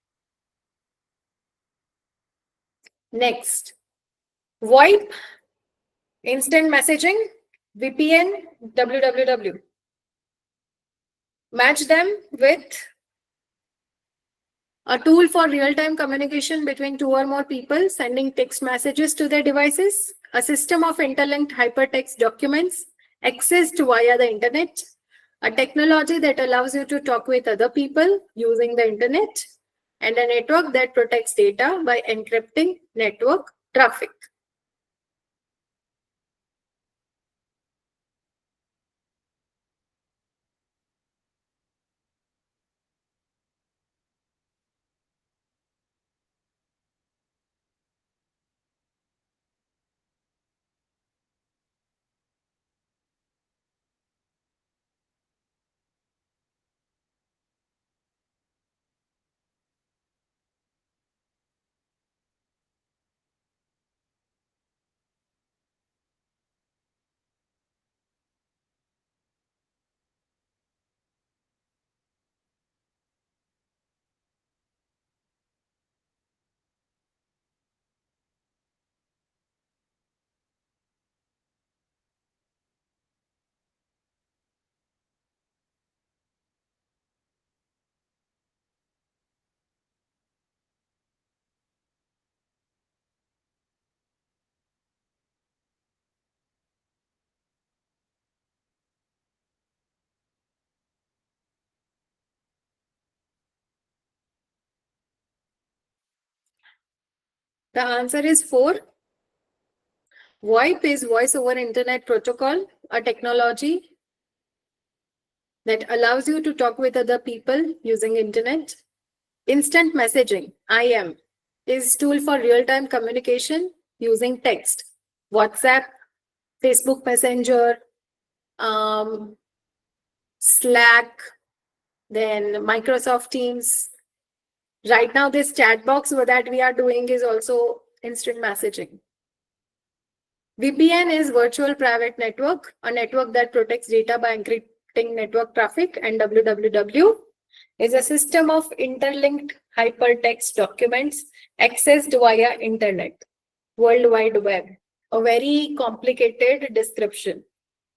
A: Next, VoIP, instant messaging, VPN, www. Match them with a tool for real-time communication between 2 or more people sending text messages to their devices, a system of interlinked hypertext documents accessed via the internet, a technology that allows you to talk with other people using the internet, and a network that protects data by encrypting network traffic. The answer is 4. VoIP is Voice over Internet Protocol, a technology that allows you to talk with other people using internet. Instant messaging, IM, is tool for real-time communication using text. WhatsApp, Facebook Messenger, Slack, then Microsoft Teams. Right now, this chat box that we are doing is also instant messaging. VPN is virtual private network, a network that protects data by encrypting network traffic, and www is a system of interlinked hypertext documents accessed via internet, World Wide Web. A very complicated description.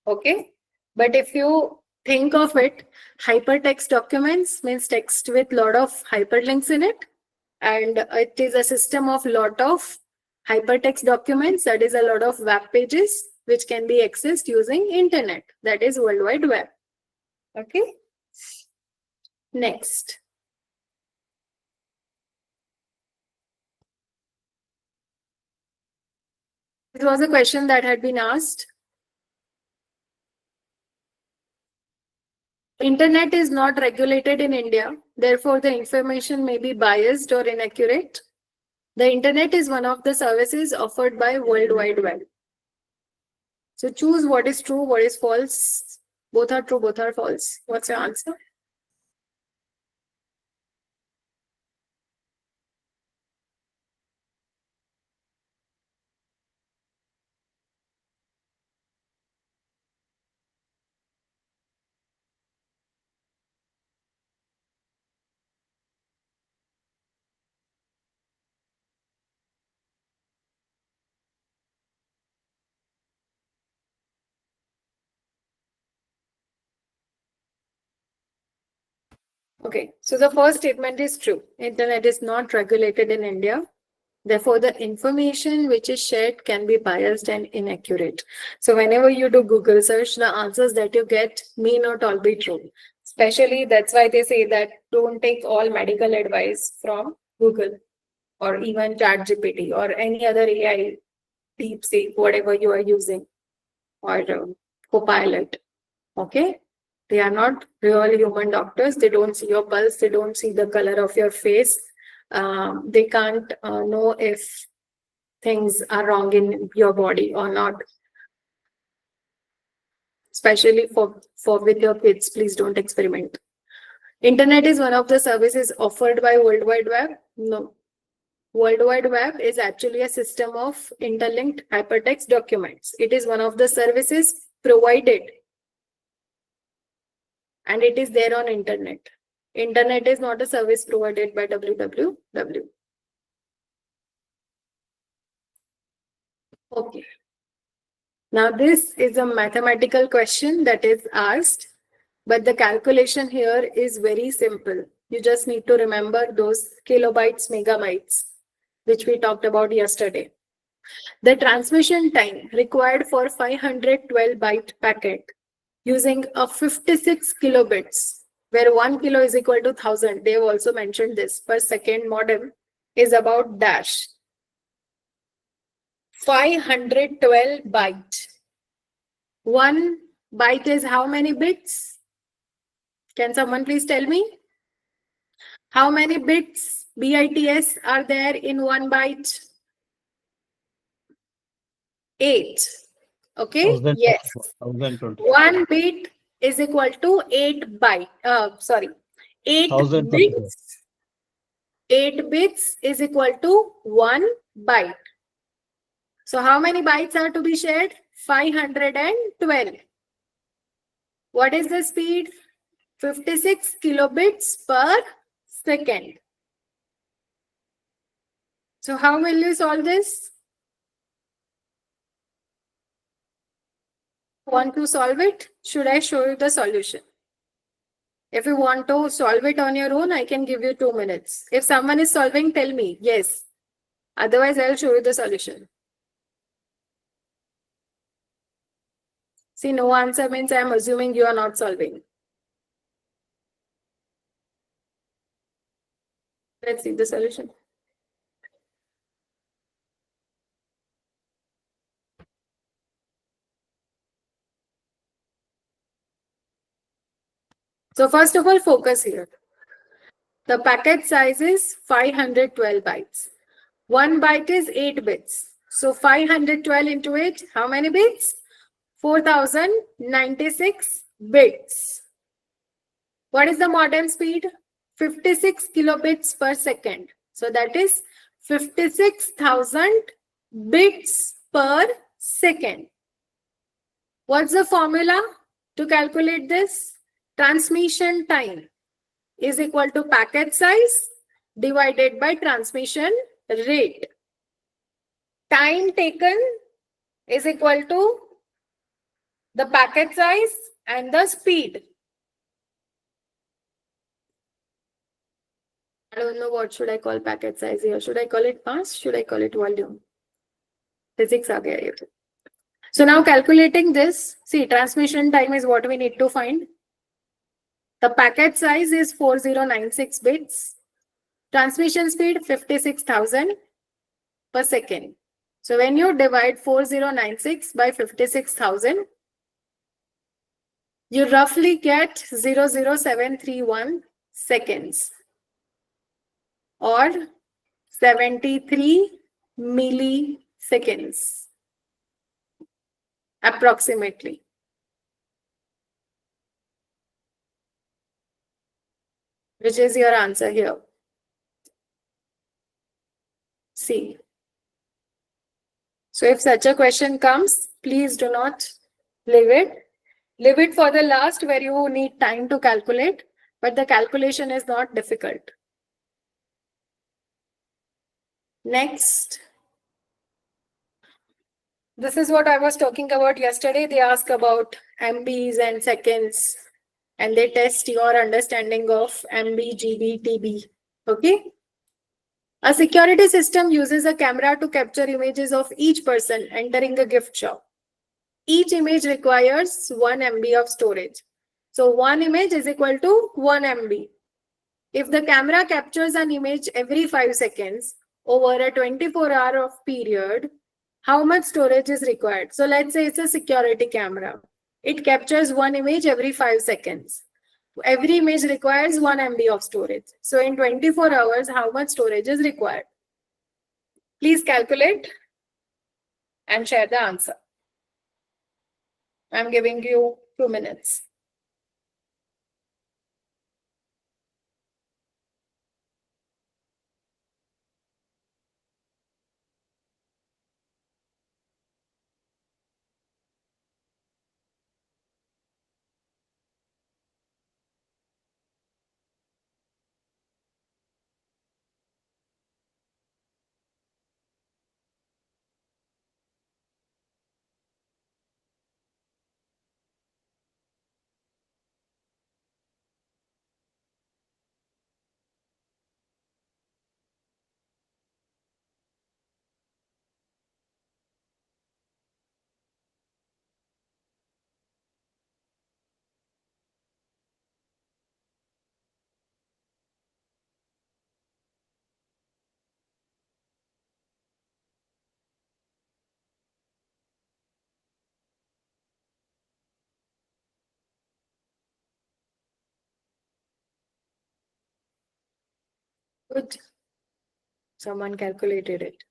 A: Okay. But if you think of it, hypertext documents means text with lot of hyperlinks in it. And it is a system of lot of hypertext documents, that is a lot of web pages which can be accessed using internet, that is World Wide Web. Okay. Next. This was a question that had been asked. Internet is not regulated in India, therefore the information may be biased or inaccurate. The internet is one of the services offered by World Wide Web. So choose what is true, what is false. Both are true, both are false. What's your answer? Okay, so the first statement is true. Internet is not regulated in India. Therefore, the information which is shared can be biased and inaccurate. So whenever you do Google search, the answers that you get may not all be true. Especially that's why they say that don't take all medical advice from Google or even ChatGPT or any other AI, DeepSeek, whatever you are using, or Copilot. Okay? They are not real human doctors. They don't see your pulse. They don't see the color of your face. They can't know if things are wrong in your body or not. Especially for with your kids, please don't experiment. Internet is one of the services offered by World Wide Web. No. World Wide Web is actually a system of interlinked hypertext documents. It is one of the services provided, and it is there on internet. Internet is not a service provided by www. Okay. Now this is a mathematical question that is asked, but the calculation here is very simple. You just need to remember those kilobytes, megabytes, which we talked about yesterday. The transmission time required for 512 byte packet using a 56 kilobits, where 1 kilo is equal to 1000. They have also mentioned this per second modem is about dash 512 byte. 1 byte is how many bits? Can someone please tell me? How many bits, BITS, are there in 1 byte? 8. Okay,
B: 1000,
A: yes.
B: 1020.
A: 1 bit is equal to 8 byte. 8
B: 1020.
A: bits. 8 bits is equal to 1 byte. So how many bytes are to be shared? 512. What is the speed? 56 kilobits per second. So how will you solve this? Want to solve it? Should I show you the solution? If you want to solve it on your own, I can give you 2 minutes. If someone is solving, tell me yes. Otherwise, I'll show you the solution. See, no answer means I'm assuming you are not solving. Let's see the solution. So first of all, focus here. The packet size is 512 bytes. 1 byte is 8 bits. So 512 into 8, how many bits? 4096 bits. What is the modem speed? 56 kilobits per second. So that is 56,000 bits per second. What's the formula to calculate this? Transmission time. is equal to packet size divided by transmission rate. Time taken is equal to the packet size and the speed. I don't know what should I call packet size here. Should I call it mass? Should I call it volume? Physics aa gaya ye. So now calculating this, see, transmission time is what we need to find. The packet size is 4096 bits. Transmission speed 56,000 per second. So when you divide 4096 by 56,000, you roughly get 00731 seconds or 73 milliseconds approximately. Which is your answer here? C. So if such a question comes, please do not leave it. Leave it for the last where you need time to calculate, but the calculation is not difficult. Next. This is what I was talking about yesterday. They ask about MBs and seconds, and they test your understanding of MB, GB, TB. Okay. A security system uses a camera to capture images of each person entering a gift shop. Each image requires 1 MB of storage. So 1 image is equal to 1 MB. If the camera captures an image every 5 seconds over a 24-hour period, how much storage is required? So let's say it's a security camera. It captures 1 image every 5 seconds. Every image requires 1 MB of storage. So in 24 hours, how much storage is required? Please calculate and share the answer. I'm giving you 2 minutes. Good. Someone calculated it.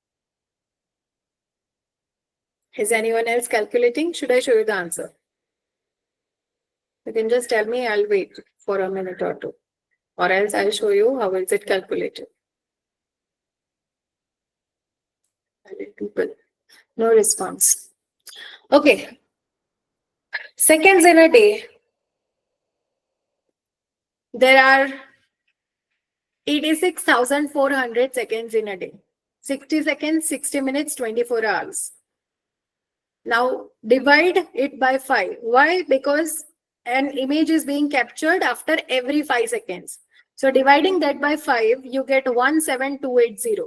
A: Is anyone else calculating? Should I show you the answer? You can just tell me, I'll wait for a minute or two. Or else I'll show you how is it calculated. People, no response. Okay. Seconds in a day. There are 86,400 seconds in a day. 60 seconds, 60 minutes, 24 hours. Now divide it by 5. Why? Because an image is being captured after every 5 seconds. So dividing that by 5, you get 17280.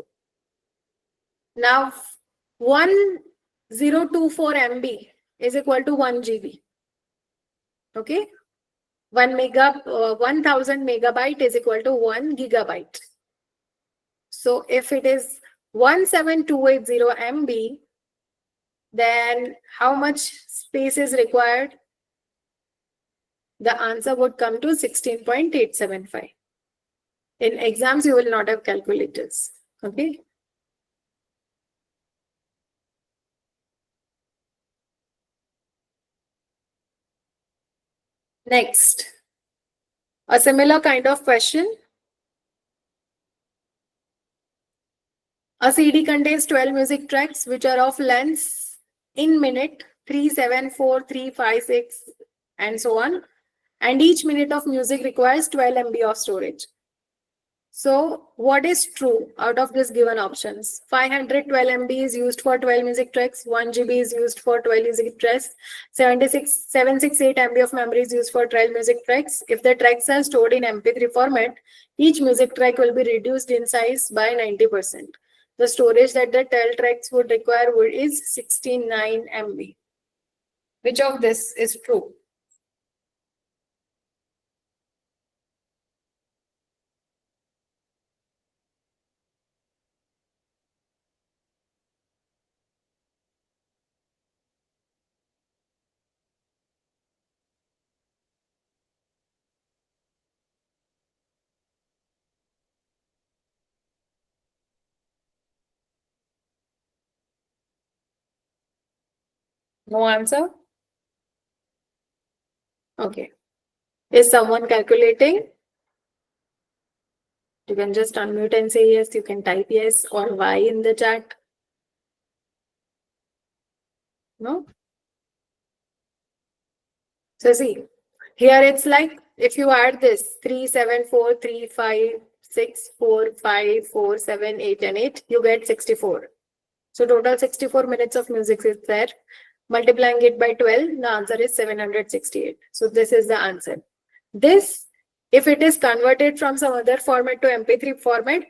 A: Now 1024 MB is equal to 1 GB. Okay. 1000 megabyte is equal to 1 gigabyte. So if it is 17280 MB, then how much space is required? The answer would come to 16.875. In exams, you will not have calculators. Okay. Next, a similar kind of question. A CD contains 12 music tracks which are of lengths in minute 3, 7, 4, 3, 5, 6, and so on. and each minute of music requires 12 MB of storage. So what is true out of this given options? 512 MB is used for 12 music tracks, 1 GB is used for 12 music tracks, 768 MB of memory is used for 12 music tracks. If the tracks are stored in MP3 format, each music track will be reduced in size by 90%. The storage that the 12 tracks would require is 69 MB. Which of this is true? No answer? Okay. Is someone calculating? You can just unmute and say yes. You can type yes or Y in the chat. No? So see, here it's like if you add this 3, 7, 4, 3, 5, 6, 4, 5, 4, 7, 8, and 8, you get 64. So total 64 minutes of music is there. Multiplying it by 12, the answer is 768. So this is the answer. This, if it is converted from some other format to MP3 format,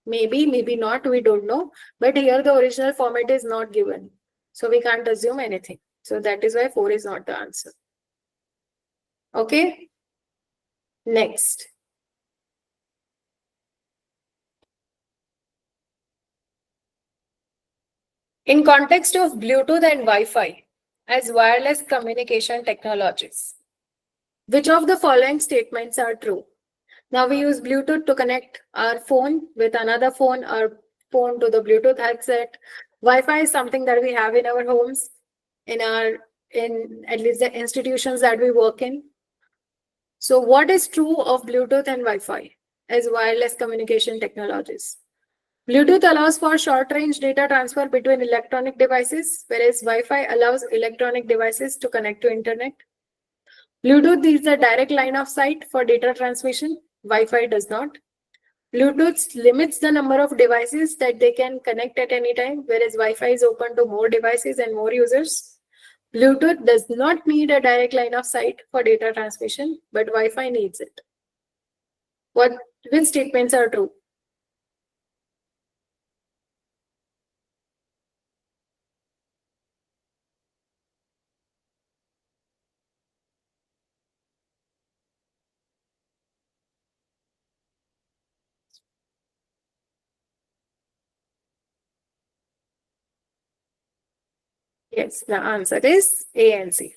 A: maybe, maybe not, we don't know. But here the original format is not given. So we can't assume anything. So that is why 4 is not the answer. Okay. Next. In context of Bluetooth and Wi-Fi as wireless communication technologies, which of the following statements are true? Now we use Bluetooth to connect our phone with another phone, our phone to the Bluetooth headset. Wi-Fi is something that we have in our homes, in at least the institutions that we work in. So what is true of Bluetooth and Wi-Fi as wireless communication technologies? Bluetooth allows for short-range data transfer between electronic devices, whereas Wi-Fi allows electronic devices to connect to internet. Bluetooth is a direct line of sight for data transmission. Wi-Fi does not. Bluetooth limits the number of devices that they can connect at any time, whereas Wi-Fi is open to more devices and more users. Bluetooth does not need a direct line of sight for data transmission, but Wi-Fi needs it. Which statements are true? Yes, the answer is A and C.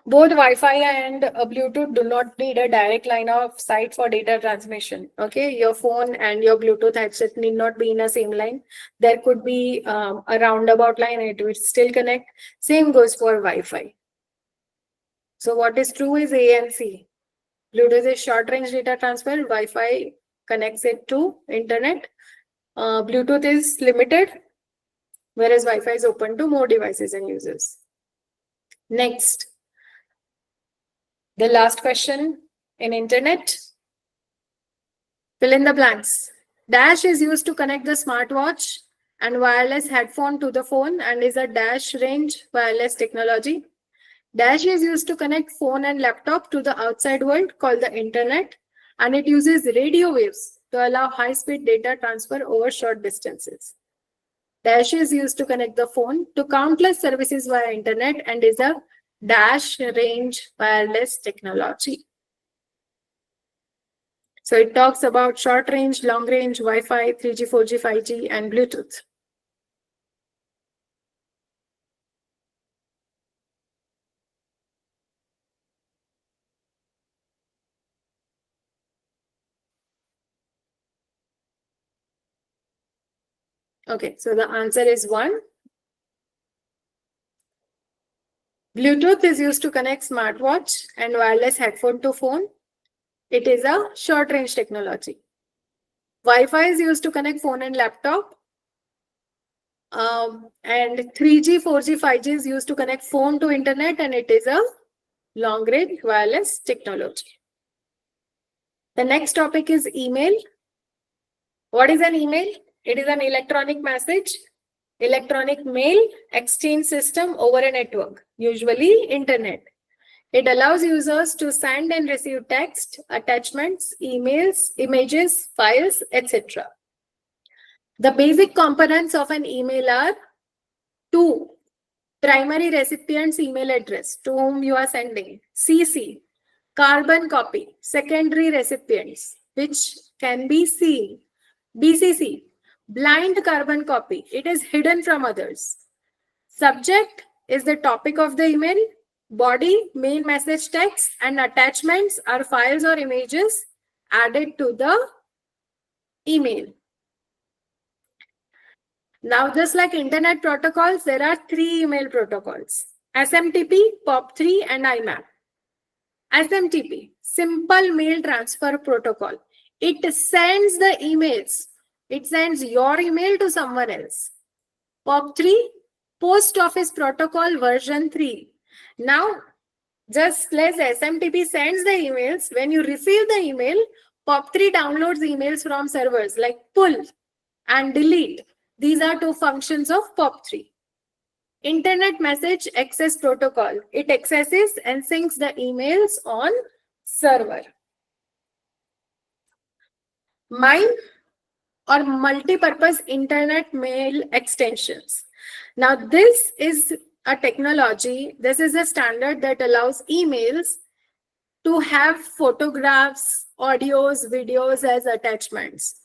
A: Both Wi-Fi and Bluetooth do not need a direct line of sight for data transmission. Okay, your phone and your Bluetooth headset need not be in a same line. There could be a roundabout line, it will still connect. Same goes for Wi-Fi. So what is true is A and C. Bluetooth is short-range data transfer. Wi-Fi connects it to internet. Bluetooth is limited, whereas Wi-Fi is open to more devices and users. Next. The last question in internet. Fill in the blanks. Dash is used to connect the smartwatch and wireless headphone to the phone and is a dash range wireless technology. Dash is used to connect phone and laptop to the outside world called the internet, and it uses radio waves to allow high-speed data transfer over short distances. Dash is used to connect the phone to countless services via internet and is a dash range wireless technology. So it talks about short range, long range, Wi-Fi, 3G, 4G, 5G, and Bluetooth. Okay, so the answer is 1. Bluetooth is used to connect smartwatch and wireless headphone to phone. It is a short range technology. Wi-Fi is used to connect phone and laptop. And 3G, 4G, 5G is used to connect phone to internet, and it is a long-range wireless technology. The next topic is email. What is an email? It is an electronic message, electronic mail exchange system over a network, usually internet. It allows users to send and receive text, attachments, emails, images, files, etc. The basic components of an email are two: primary recipient's email address to whom you are sending, CC, carbon copy, secondary recipients, which can be seen, BCC, blind carbon copy, it is hidden from others. Subject is the topic of the email. Body, main message text, and attachments are files or images added to the email. Now, just like internet protocols, there are three email protocols: SMTP, POP3, and IMAP. SMTP, Simple Mail Transfer Protocol. It sends the emails. It sends your email to someone else. POP3, Post Office Protocol version 3. Now, just as SMTP sends the emails, when you receive the email, POP3 downloads emails from servers like pull and delete. These are two functions of POP3. Internet Message Access Protocol. It accesses and syncs the emails on server. MIME or multi-purpose internet mail extensions. Now, this is a technology, this is a standard that allows emails to have photographs, audios, videos as attachments,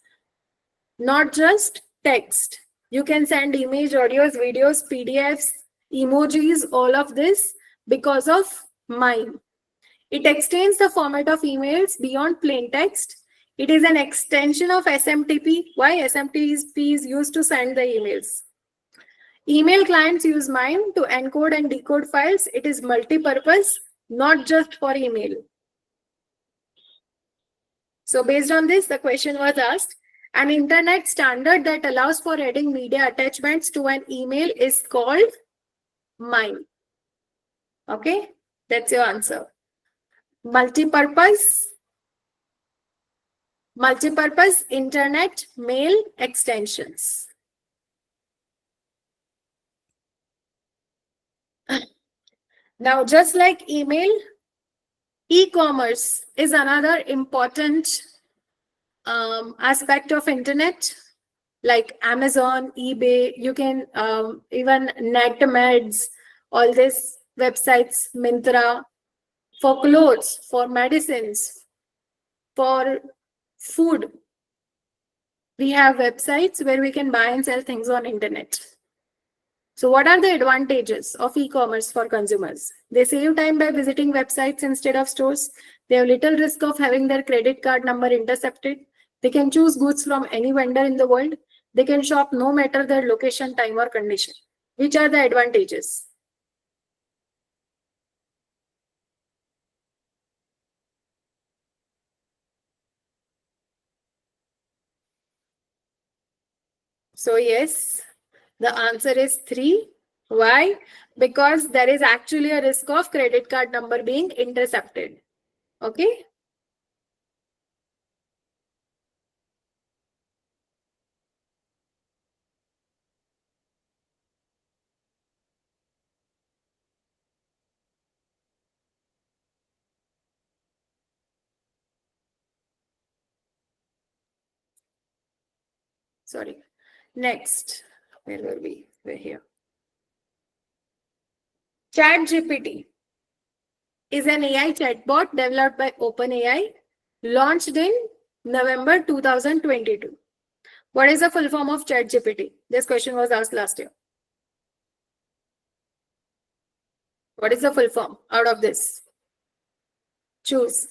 A: not just text. You can send image, audios, videos, PDFs, emojis, all of this because of MIME. It extends the format of emails beyond plain text. It is an extension of SMTP. Why? SMTP is used to send the emails. Email clients use MIME to encode and decode files. It is multi-purpose, not just for email. So based on this, the question was asked, an internet standard that allows for adding media attachments to an email is called MIME. Okay, that's your answer. Multi-purpose internet mail extensions. Now, just like email, e-commerce is another important aspect of internet, like Amazon, eBay. You can even NetMeds, all these websites, Myntra, for clothes, for medicines, for food. We have websites where we can buy and sell things on internet. So what are the advantages of e-commerce for consumers? They save time by visiting websites instead of stores. They have little risk of having their credit card number intercepted. They can choose goods from any vendor in the world. They can shop no matter their location, time, or condition. Which are the advantages? So yes, the answer is 3. Why? Because there is actually a risk of credit card number being intercepted. Okay. Sorry. Next, where were we? We're here. ChatGPT is an AI chatbot developed by OpenAI, launched in November 2022. What is the full form of ChatGPT? This question was asked last year. What is the full form out of this? Choose.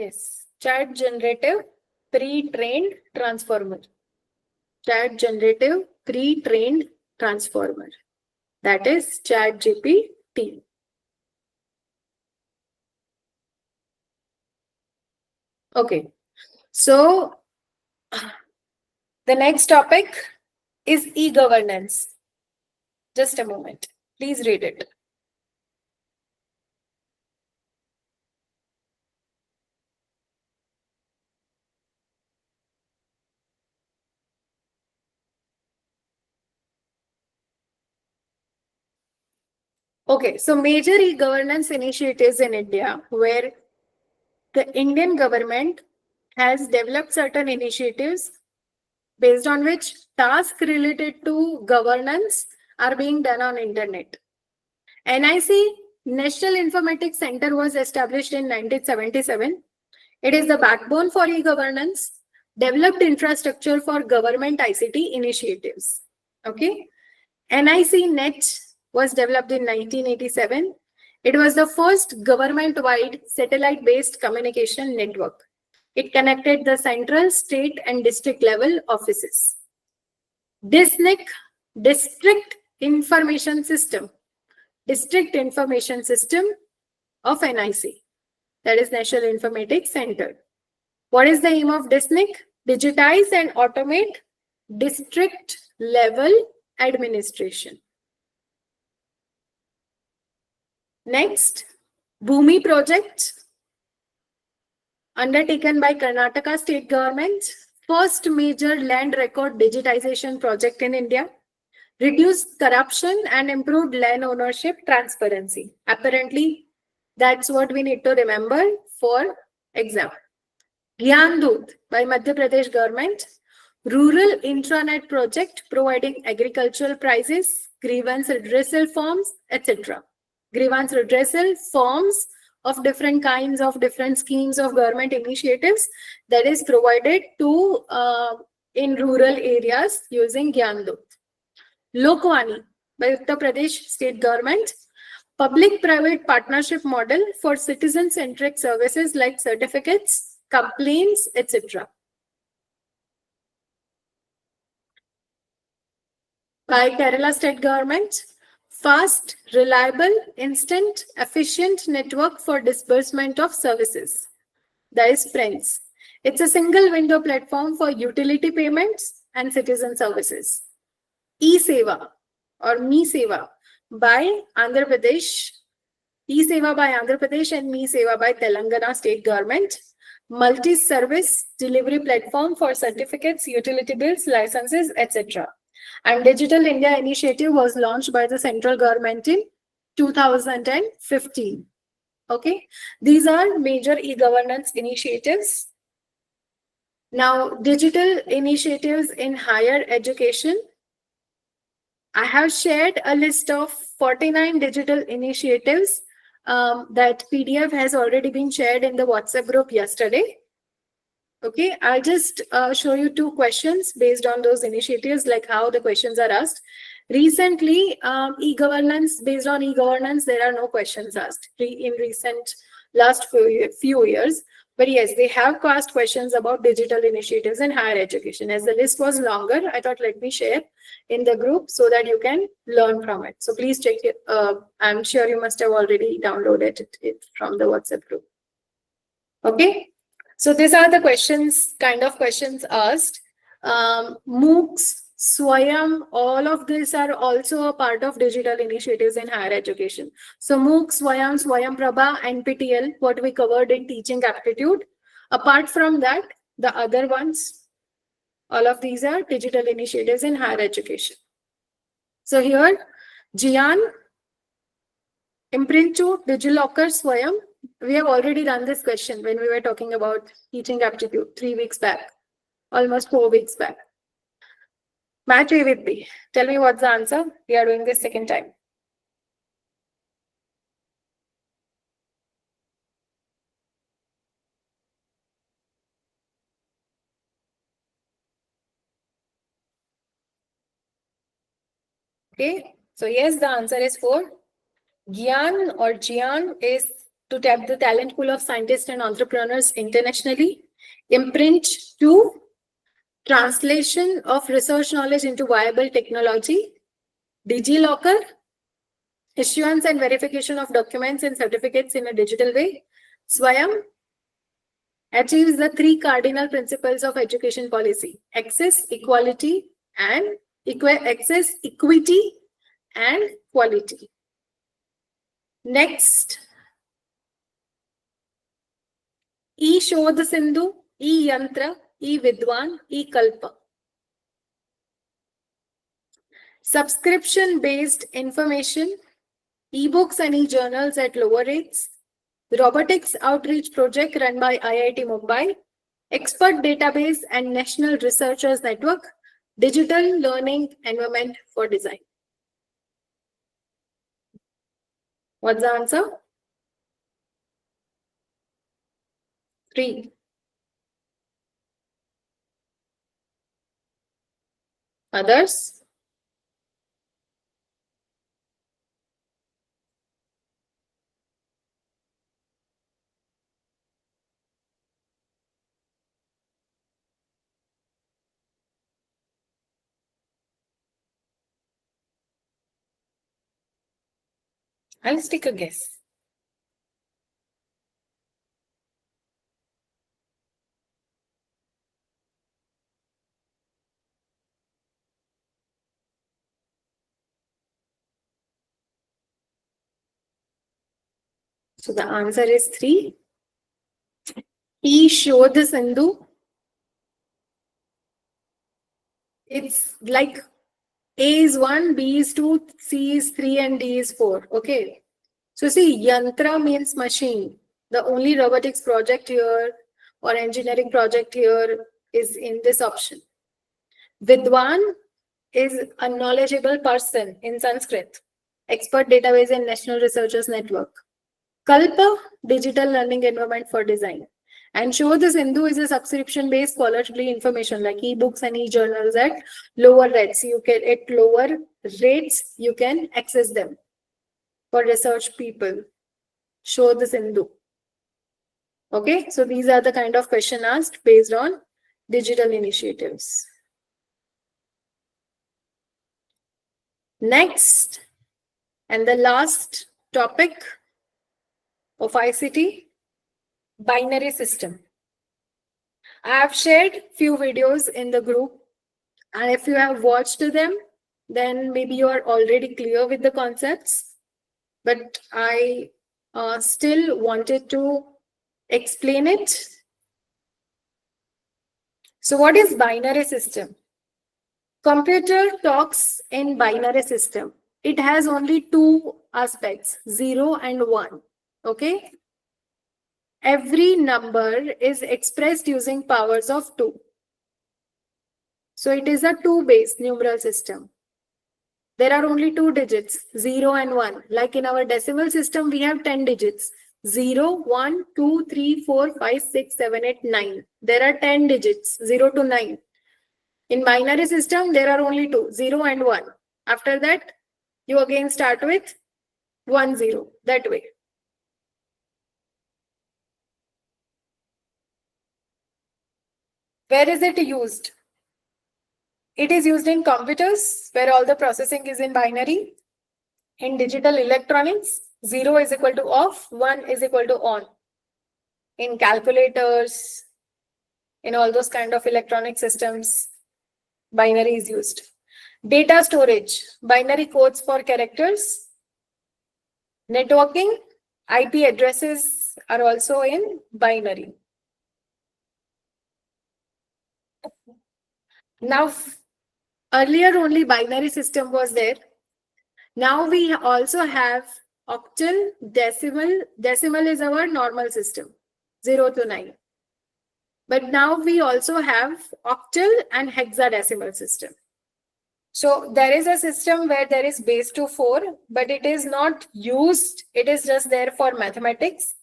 A: Yes, chat generative pre-trained transformer. Chat generative pre-trained transformer. That is ChatGPT. Okay. So the next topic is e-governance. Just a moment. Please read it. Okay, so major e-governance initiatives in India, where the Indian government has developed certain initiatives based on which tasks related to governance are being done on internet. NIC, National Informatics Center, was established in 1977. It is the backbone for e-governance, developed infrastructure for government ICT initiatives. Okay. NIC NET was developed in 1987. It was the first government-wide satellite-based communication network. It connected the central, state, and district level offices. DISNIC, District Information System of NIC, that is National Informatics Center. What is the aim of DISNIC? Digitize and automate district level administration. Next, Bhumi project, undertaken by Karnataka state government, first major land record digitization project in India, reduced corruption and improved land ownership transparency. Apparently, that's what we need to remember for exam. Gyan Doot by Madhya Pradesh government, rural intranet project providing agricultural prices, grievance redressal forms, etc. Grievance redressal forms of different kinds of different schemes of government initiatives that is provided to in rural areas using Gyan Doot. Lokwani by Uttar Pradesh state government, public-private partnership model for citizen-centric services like certificates, complaints, etc. By Kerala state government, fast, reliable, instant, efficient network for disbursement of services. That is FRIENDS. It's a single window platform for utility payments and citizen services. E-Seva or Me-Seva by Andhra Pradesh. E-Seva by Andhra Pradesh and Me-Seva by Telangana state government. Multi-service delivery platform for certificates, utility bills, licenses, etc. And Digital India initiative was launched by the central government in 2015. Okay, these are major e-governance initiatives. Now, digital initiatives in higher education. I have shared a list of 49 digital initiatives that PDF has already been shared in the WhatsApp group yesterday. Okay, I'll just show you two questions based on those initiatives, like how the questions are asked. Recently, e-governance, based on e-governance, there are no questions asked in recent last few years. But yes, they have asked questions about digital initiatives in higher education. As the list was longer, I thought let me share in the group so that you can learn from it. So please check it. I'm sure you must have already downloaded it from the WhatsApp group. Okay. So these are the questions, kind of questions asked. MOOCs, Swayam, all of these are also a part of digital initiatives in higher education. So MOOCs, Swayam, Swayam Prabha, NPTEL, what we covered in teaching aptitude. Apart from that, the other ones, all of these are digital initiatives in higher education. So here, Jian, Imprintu, DigiLocker, Swayam. We have already done this question when we were talking about teaching aptitude 3 weeks back, almost 4 weeks back. Match A with B. Tell me what's the answer. We are doing this second time. Okay, so yes, the answer is 4. Gyan or Jian is to tap the talent pool of scientists and entrepreneurs internationally. Imprint 2, translation of research knowledge into viable technology. DigiLocker, issuance and verification of documents and certificates in a digital way. Swayam, achieves the three cardinal principles of education policy: access, equality, and access, equity, and quality. Next, E Shodh Sindhu, E Yantra, E Vidwan, E Kalpa. Subscription-based information, e-books and e-journals at lower rates, robotics outreach project run by IIT Mumbai, expert database and national researchers network, digital learning environment for design. What's the answer? 3. Others? I'll take a guess. So the answer is 3. E Shodh Sindhu. It's like A is 1, B is 2, C is 3, and D is 4. Okay. So see, yantra means machine. The only robotics project here or engineering project here is in this option. Vidwan is a knowledgeable person in Sanskrit, expert database and national researchers network. Kalpa, digital learning environment for design. And Shodh Sindhu is a subscription-based scholarly information like e-books and e-journals at lower rates. You can at lower rates you can access them for research people. Shodh Sindhu. Okay, so these are the kind of question asked based on digital initiatives. Next, and the last topic of ICT, binary system. I have shared few videos in the group, and if you have watched them, then maybe you are already clear with the concepts, but I still wanted to explain it. So what is binary system? Computer talks in binary system. It has only two aspects, 0 and 1. Okay. Every number is expressed using powers of 2. So it is a 2-based numeral system. There are only 2 digits, 0 and 1. Like in our decimal system, we have 10 digits. 0, 1, 2, 3, 4, 5, 6, 7, 8, 9. There are 10 digits, 0 to 9. In binary system, there are only 2, 0 and 1. After that, you again start with 1, 0, that way. Where is it used? It is used in computers, where all the processing is in binary. In digital electronics, 0 is equal to off, 1 is equal to on. In calculators, in all those kind of electronic systems, binary is used. Data storage, binary codes for characters. Networking, IP addresses are also in binary. Now, earlier only binary system was there. Now we also have octal, decimal. Decimal is our normal system, 0 to 9. But now we also have octal and hexadecimal system. So there is a system where there is base to 4, but it is not used. It is just there for mathematics.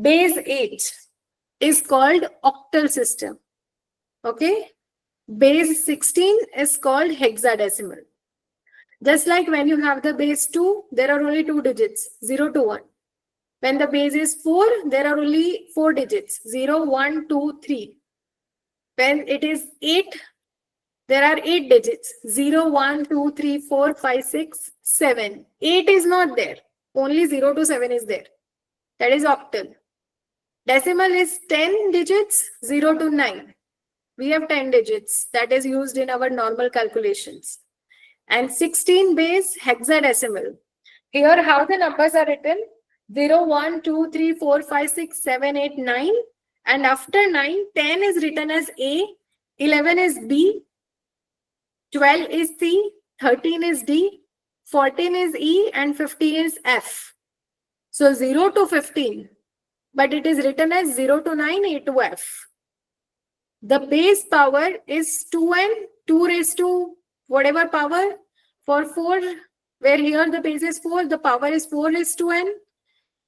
A: Base 8 is called octal system. Okay. Base 16 is called hexadecimal. Just like when you have the base 2, there are only 2 digits, 0 to 1. When the base is 4, there are only 4 digits, 0, 1, 2, 3. When it is 8, there are 8 digits, 0, 1, 2, 3, 4, 5, 6, 7. 8 is not there. Only 0 to 7 is there. That is octal. Decimal is 10 digits, 0 to 9. We have 10 digits that is used in our normal calculations. And 16 base hexadecimal. Here, how the numbers are written? 0, 1, 2, 3, 4, 5, 6, 7, 8, 9. And after 9, 10 is written as A, 11 is B, 12 is C, 13 is D, 14 is E, and 15 is F. So 0 to 15, but it is written as 0 to 9, A to F. The base power is 2n, 2 raised to whatever power. For 4, where here the base is 4, the power is 4 raised to n.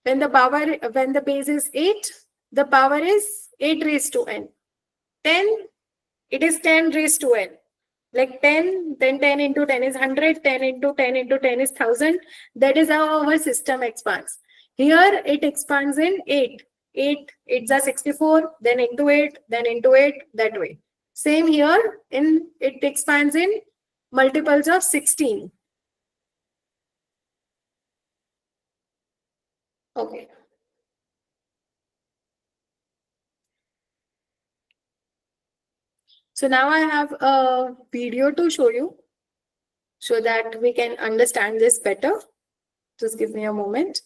A: When the base is 8, the power is 8 raised to n. 10, it is 10 raised to n. Like 10, then 10 into 10 is 100, 10 into 10 into 10 is 1000. That is how our system expands. Here it expands in 8. 8, it's a 64, then into 8, then into 8, that way. Same here, it expands in multiples of 16. Okay. So now I have a video to show you so that we can understand this better. Just give me a moment.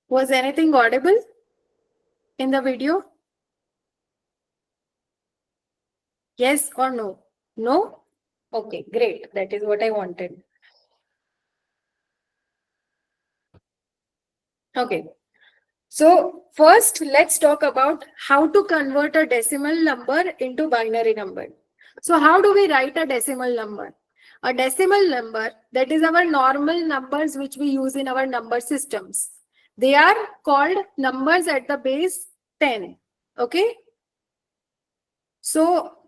A: Was anything audible in the video? Yes or no? No? Okay, great. That is what I wanted. Okay. So first, let's talk about how to convert a decimal number into binary number. So how do we write a decimal number? A decimal number, that is our normal numbers which we use in our number systems. They are called numbers at the base 10. Okay. So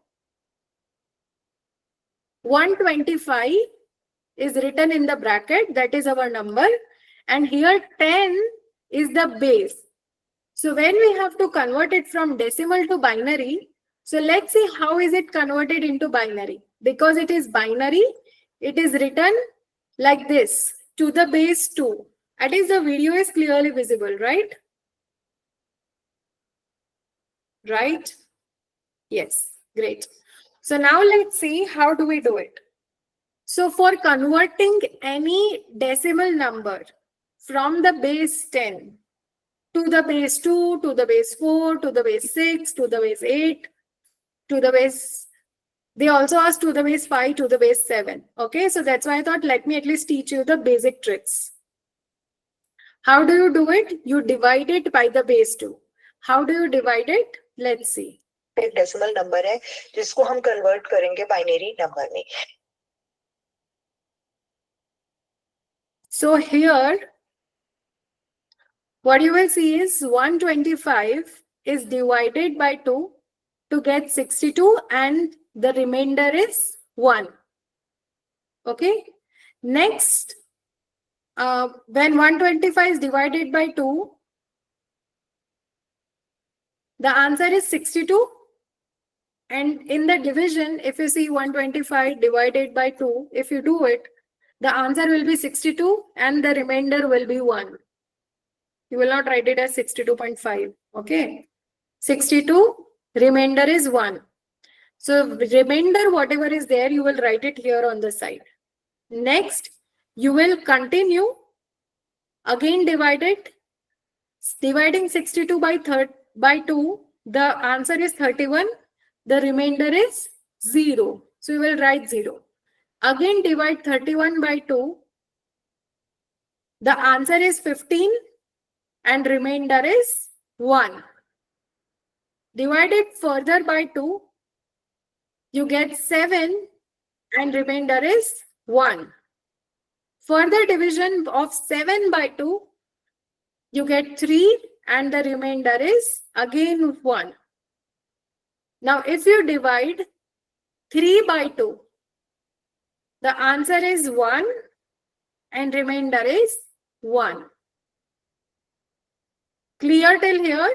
A: 125 is written in the bracket, that is our number. And here 10 is the base. So when we have to convert it from decimal to binary, so let's see how is it converted into binary. Because it is binary, it is written like this, to the base 2. At least the video is clearly visible, right? Right? Yes, great. So now let's see how do we do it. So for converting any decimal number from the base 10 to the base 2, to the base 4, to the base 6, to the base 8, to the base, they also asked to the base 5, to the base 7. Okay, so that's why I thought let me at least teach you the basic tricks. How do you do it? You divide it by the base 2. How do you divide it? Let's see.
B: एक decimal number है जिसको हम convert करेंगे binary number में.
A: So here, what you will see is 125 is divided by 2 to get 62 and the remainder is 1. Okay. Next, when 125 is divided by 2, the answer is 62. And in the division, if you see 125 divided by 2, if you do it, the answer will be 62 and the remainder will be 1. You will not write it as 62.5. Okay. 62, remainder is 1. So remainder, whatever is there, you will write it here on the side. Next, you will continue. Again divide it. Dividing 62 by 2, the answer is 31. The remainder is 0. So you will write 0. Again divide 31 by 2. The answer is 15. and remainder is 1. Divide it further by 2, you get 7 and remainder is 1. Further division of 7 by 2, you get 3 and the remainder is again 1. Now if you divide 3 by 2, the answer is 1 and remainder is 1. Clear till here?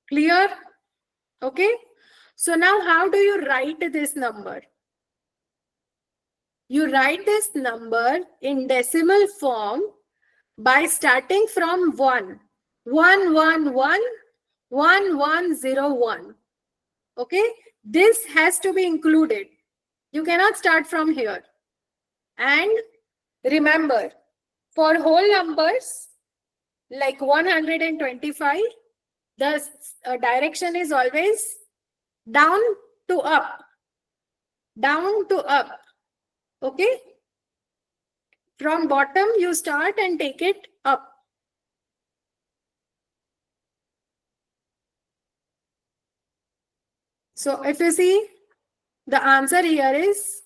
A: Clear? Okay. So now how do you write this number? You write this number in decimal form by starting from 1. 1, 1, 1, 1, 1, 0, 1. Okay. This has to be included. You cannot start from here. And remember, for whole numbers like 125, the direction is always down to up. Down to up. Okay. From bottom you start and take it up. So if you see, the answer here is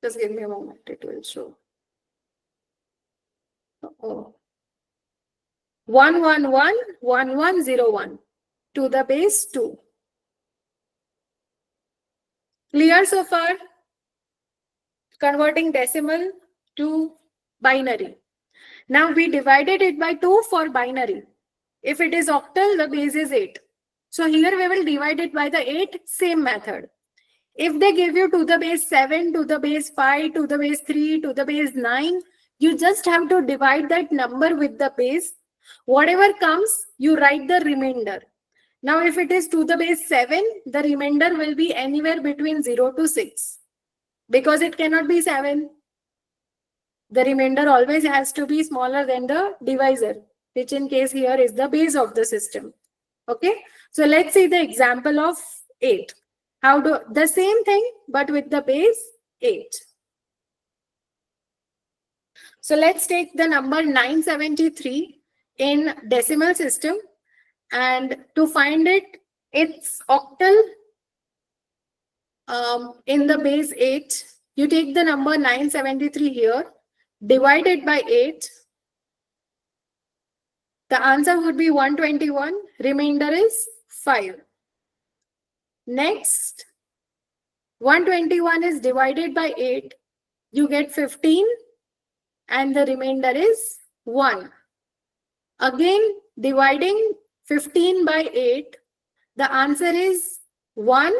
A: just give me a moment, it will show. Oh. 1, 1, 1, 1, 1, 0, 1 to the base 2. Clear so far? Converting decimal to binary. Now we divided it by 2 for binary. If it is octal, the base is 8. So here we will divide it by the 8, same method. If they give you to the base 7, to the base 5, to the base 3, to the base 9, you just have to divide that number with the base. Whatever comes, you write the remainder. Now if it is to the base 7, the remainder will be anywhere between 0 to 6. Because it cannot be 7. The remainder always has to be smaller than the divisor, which in case here is the base of the system. Okay. So let's see the example of 8. How do the same thing but with the base 8. So let's take the number 973 in decimal system, and to find it, it's octal in the base 8. You take the number 973 here, divide it by 8. The answer would be 121. Remainder is 5. Next, 121 is divided by 8. You get 15 and the remainder is 1. Again, dividing 15 by 8, the answer is 1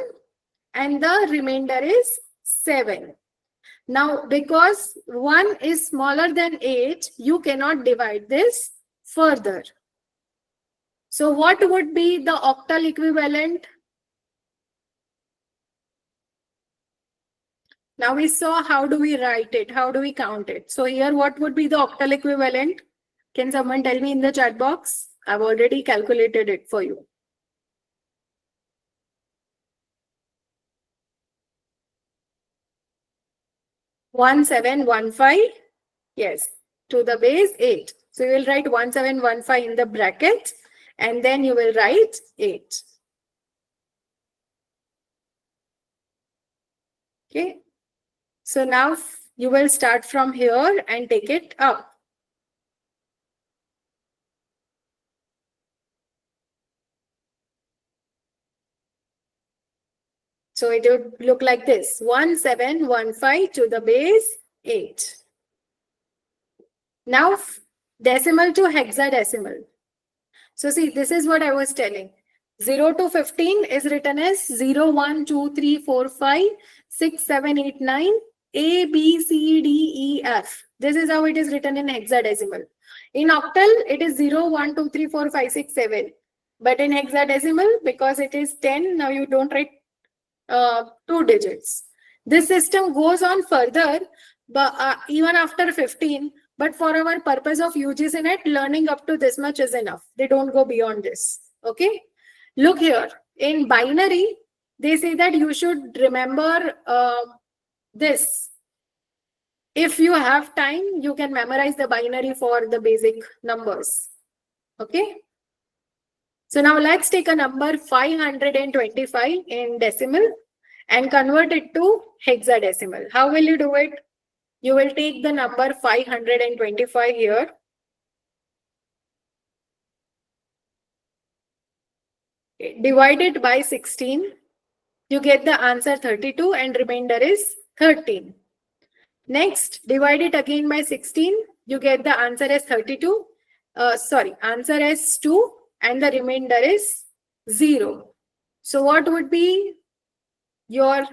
A: and the remainder is 7. Now, because 1 is smaller than 8, you cannot divide this further. So what would be the octal equivalent? Now we saw how do we write it, how do we count it. So here what would be the octal equivalent? Can someone tell me in the chat box? I've already calculated it for you. One 1715, yes, to the base 8. So you will write 1715 in the bracket and then you will write 8. Okay. So now you will start from here and take it up. So it would look like this: 1715 to the base 8. Now decimal to hexadecimal. So see, this is what I was telling. 0 to 15 is written as 0, 1, 2, 3, 4, 5, 6, 7, 8, 9, A, B, C, D, E, F. This is how it is written in hexadecimal. In octal, it is 0, 1, 2, 3, 4, 5, 6, 7. But in hexadecimal, because it is 10, now you don't write 2 digits. This system goes on further, but even after 15. But for our purpose of UGC NET, learning up to this much is enough. They don't go beyond this. Okay. Look here. In binary, they say that you should remember this. If you have time, you can memorize the binary for the basic numbers. Okay. So now let's take a number 525 in decimal and convert it to hexadecimal. How will you do it? You will take the number 525 here. Divide it by 16. You get the answer 32 and remainder is 13. Next, divide it again by 16. You get the answer as 32. Answer as 2 and the remainder is 0. So what would be your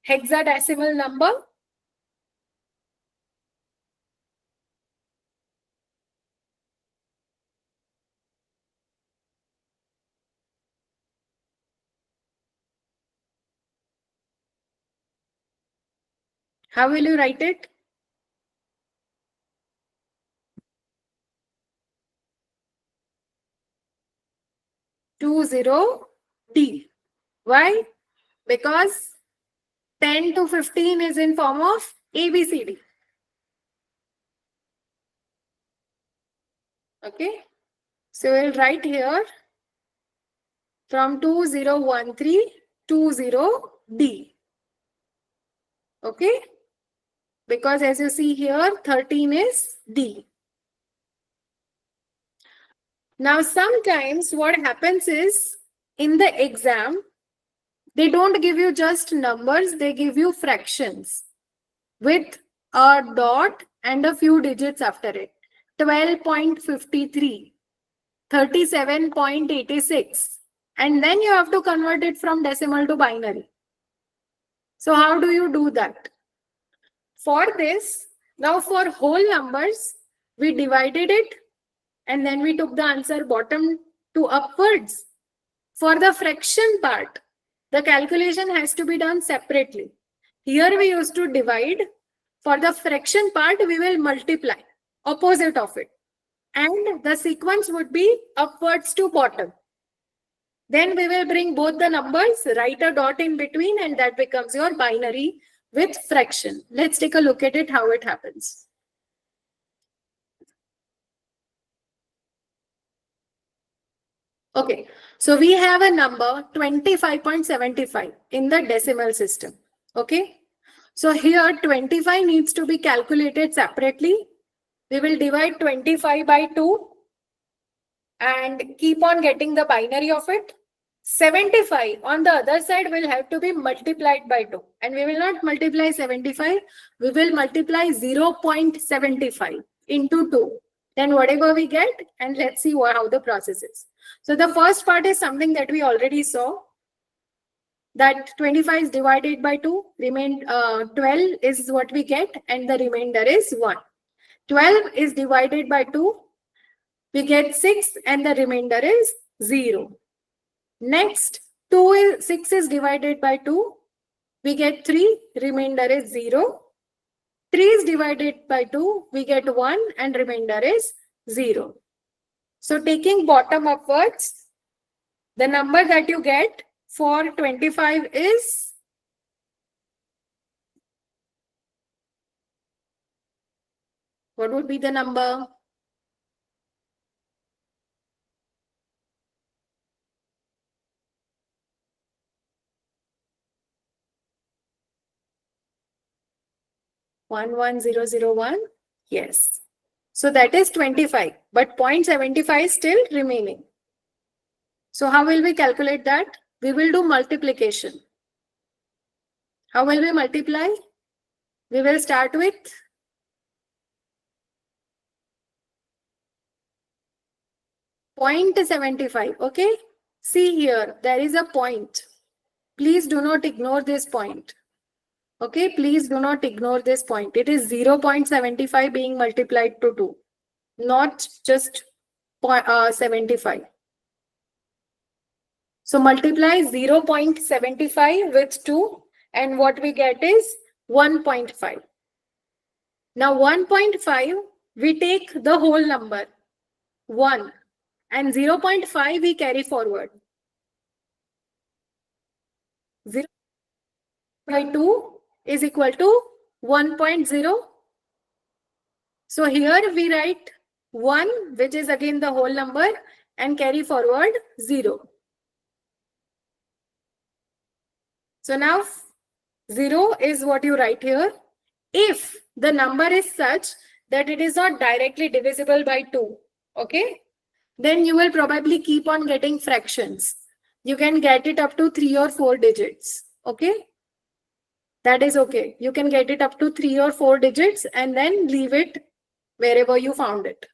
A: hexadecimal number? How will you write it? D. Why? Because 10 to 15 is in form of ABCD. Okay. So we'll write here from 2013 20D. Okay. Because as you see here, 13 is D. Now, sometimes what happens is in the exam, they don't give you just numbers, they give you fractions with a dot and a few digits after it. 12.53, 37.86, and then you have to convert it from decimal to binary. So how do you do that? For this, now for whole numbers, we divided it and then we took the answer bottom to upwards. For the fraction part, the calculation has to be done separately. Here we used to divide. For the fraction part, we will multiply, opposite of it. And the sequence would be upwards to bottom. Then we will bring both the numbers, write a dot in between, and that becomes your binary with fraction. Let's take a look at it, how it happens. Okay, so we have a number 25.75 in the decimal system. Okay, so here 25 needs to be calculated separately. We will divide 25 by 2 and keep on getting the binary of it. 75 on the other side will have to be multiplied by 2, and we will not multiply 75, we will multiply 0.75 into 2. Then whatever we get, and let's see how the process is. So the first part is something that we already saw, that 25 is divided by 2, 12 is what we get, and the remainder is 1. 12 is divided by 2, we get 6, and the remainder is 0. Next, 6 is divided by 2, we get 3, remainder is 0. 3 is divided by 2, we get 1, and remainder is 0. So taking bottom upwards, the number that you get for 25 is what would be the number? $11001. Yes. So that is 25, but 0.75 is still remaining. So how will we calculate that? We will do multiplication. How will we multiply? We will start with .75. Okay. See here, there is a point. Please do not ignore this point. Okay, please do not ignore this point. It is 0.75 being multiplied to 2, not just 75. So multiply 0.75 with 2, and what we get is 1.5. Now 1.5, we take the whole number, 1, and 0.5 we carry forward. 0 by 2 is equal to 1.0. So here we write 1, which is again the whole number, and carry forward 0. So now 0 is what you write here. If the number is such that it is not directly divisible by 2, okay, then you will probably keep on getting fractions. You can get it up to 3 or 4 digits, okay? That is okay. You can get it up to 3 or 4 digits and then leave it wherever you found it.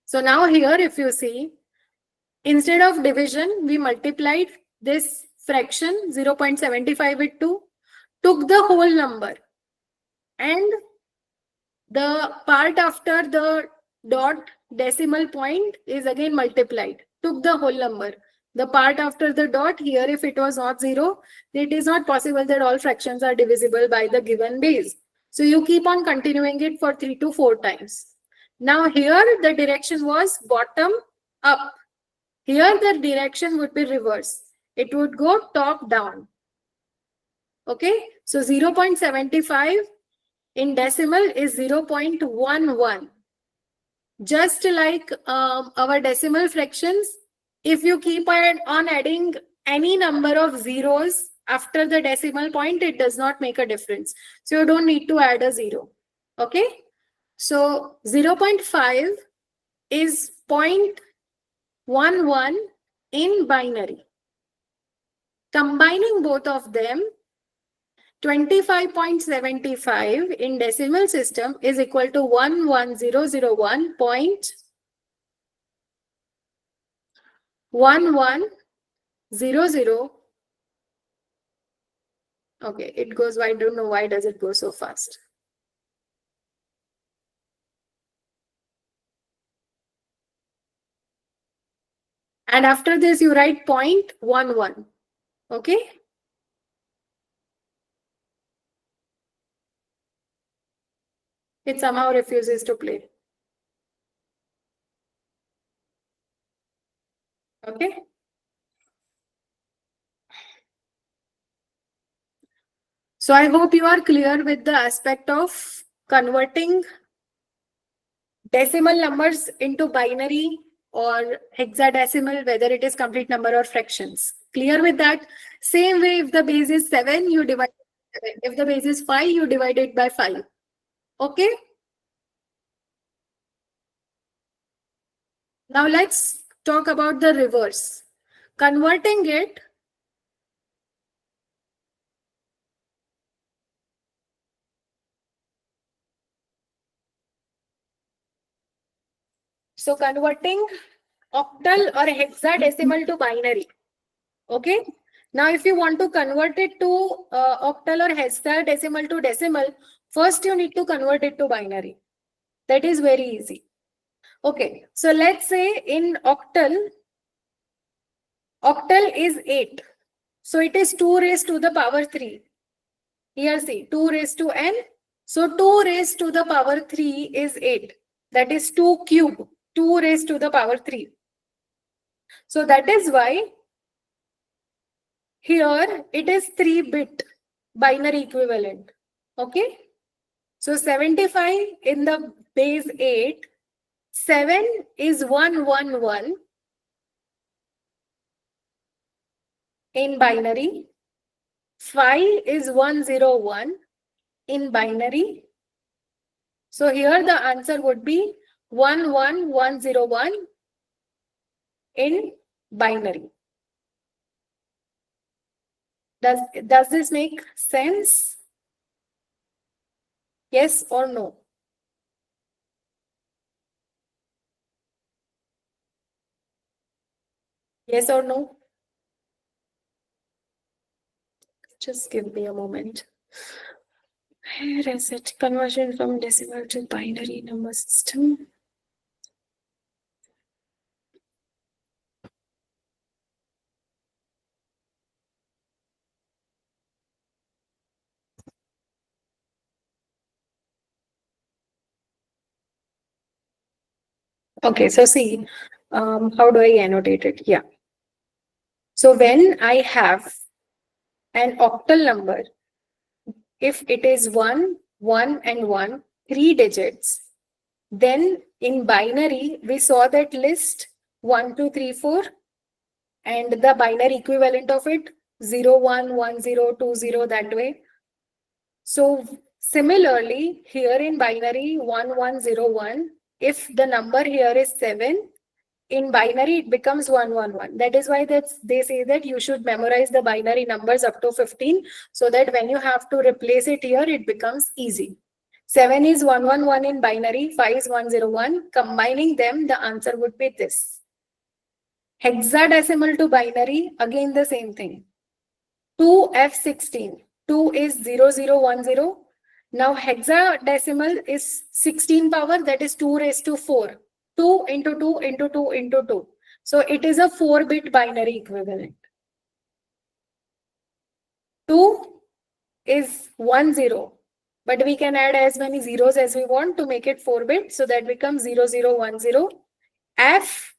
A: So now here, if you see, instead of division, we multiplied this fraction 0.75 with 2, took the whole number, and the part after the dot decimal point is again multiplied, took the whole number. The part after the dot here, if it was not 0, it is not possible that all fractions are divisible by the given base. So you keep on continuing it for 3 to 4 times. Now here the direction was bottom up. Here the direction would be reverse. It would go top down. Okay, so 0.75 in decimal is 0.11. Just like our decimal fractions, if you keep on adding any number of zeros after the decimal point, it does not make a difference. So you don't need to add a 0. Okay, so 0.5 is 0.11 in binary. Combining both of them, 25.75 in decimal system is equal to 11001.1100. Okay, it goes, I don't know why does it go so fast. And after this, you write 0.11. Okay. It somehow refuses to play. Okay. So I hope you are clear with the aspect of converting decimal numbers into binary or hexadecimal, whether it is complete number or fractions. Clear with that? Same way, if the base is 7, you divide by 7. If the base is 5, you divide it by 5. Okay. Now let's talk about the reverse. Converting it . So converting octal or hexadecimal to binary. Okay. Now, if you want to convert it to octal or hexadecimal to decimal, first you need to convert it to binary. That is very easy. Okay. So let's say in octal is 8. So it is 2 raised to the power 3. Here see, 2 raised to n. So 2 raised to the power 3 is 8. That is 2 cube. 2 raised to the power 3. So that is why here it is 3-bit binary equivalent. Okay. So 75 in the base 8. 7 is 111 in binary. 5 is 101 in binary. So here the answer would be 11101 in binary. Does this make sense? Yes or no? Yes or no? Just give me a moment. Where is it? Conversion from decimal to binary number system. Okay, so see, how do I annotate it? Yeah. So when I have an octal number, if it is 1, 1 and 1, 3 digits. Then in binary, we saw that list 1, 2, 3, 4, and the binary equivalent of it 0, 1, 1, 0, 2, 0, that way. So similarly, here in binary 1, 1, 0, 1, if the number here is 7, in binary it becomes 1, 1, 1. That is why they say that you should memorize the binary numbers up to 15, so that when you have to replace it here, it becomes easy. 7 is 1, 1, 1 in binary, 5 is 1, 0, 1. Combining them, the answer would be this. Hexadecimal to binary, again the same thing. 2F16. 2 is 0, 0, 1, 0. Now hexadecimal is 16 power, that is 2 raised to 4. 2 into 2 into 2 into 2. So it is a 4-bit binary equivalent. 2 is 1, 0. But we can add as many zeros as we want to make it 4-bit. So that becomes 0, 0, 1, 0. F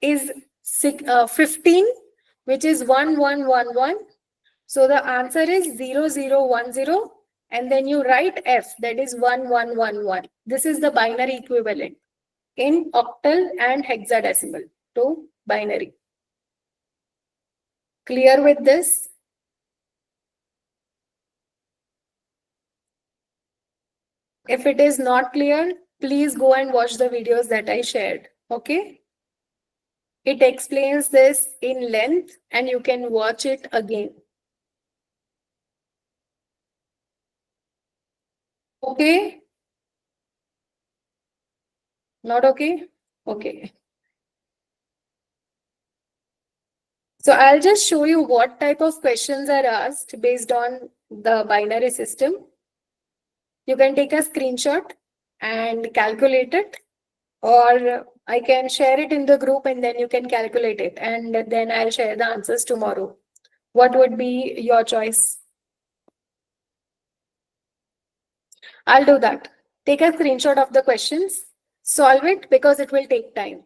A: is 15, which is 1, 1, 1, 1. So the answer is 0, 0, 1, 0. And then you write F, that is 1, 1, 1, 1. This is the binary equivalent in octal and hexadecimal to binary. Clear with this? If it is not clear, please go and watch the videos that I shared. Okay? It explains this in length and you can watch it again. Okay? Not okay? Okay. So I'll just show you what type of questions are asked based on the binary system. You can take a screenshot and calculate it, or I can share it in the group and then you can calculate it, and then I'll share the answers tomorrow. What would be your choice? I'll do that. Take a screenshot of the questions, solve it because it will take time.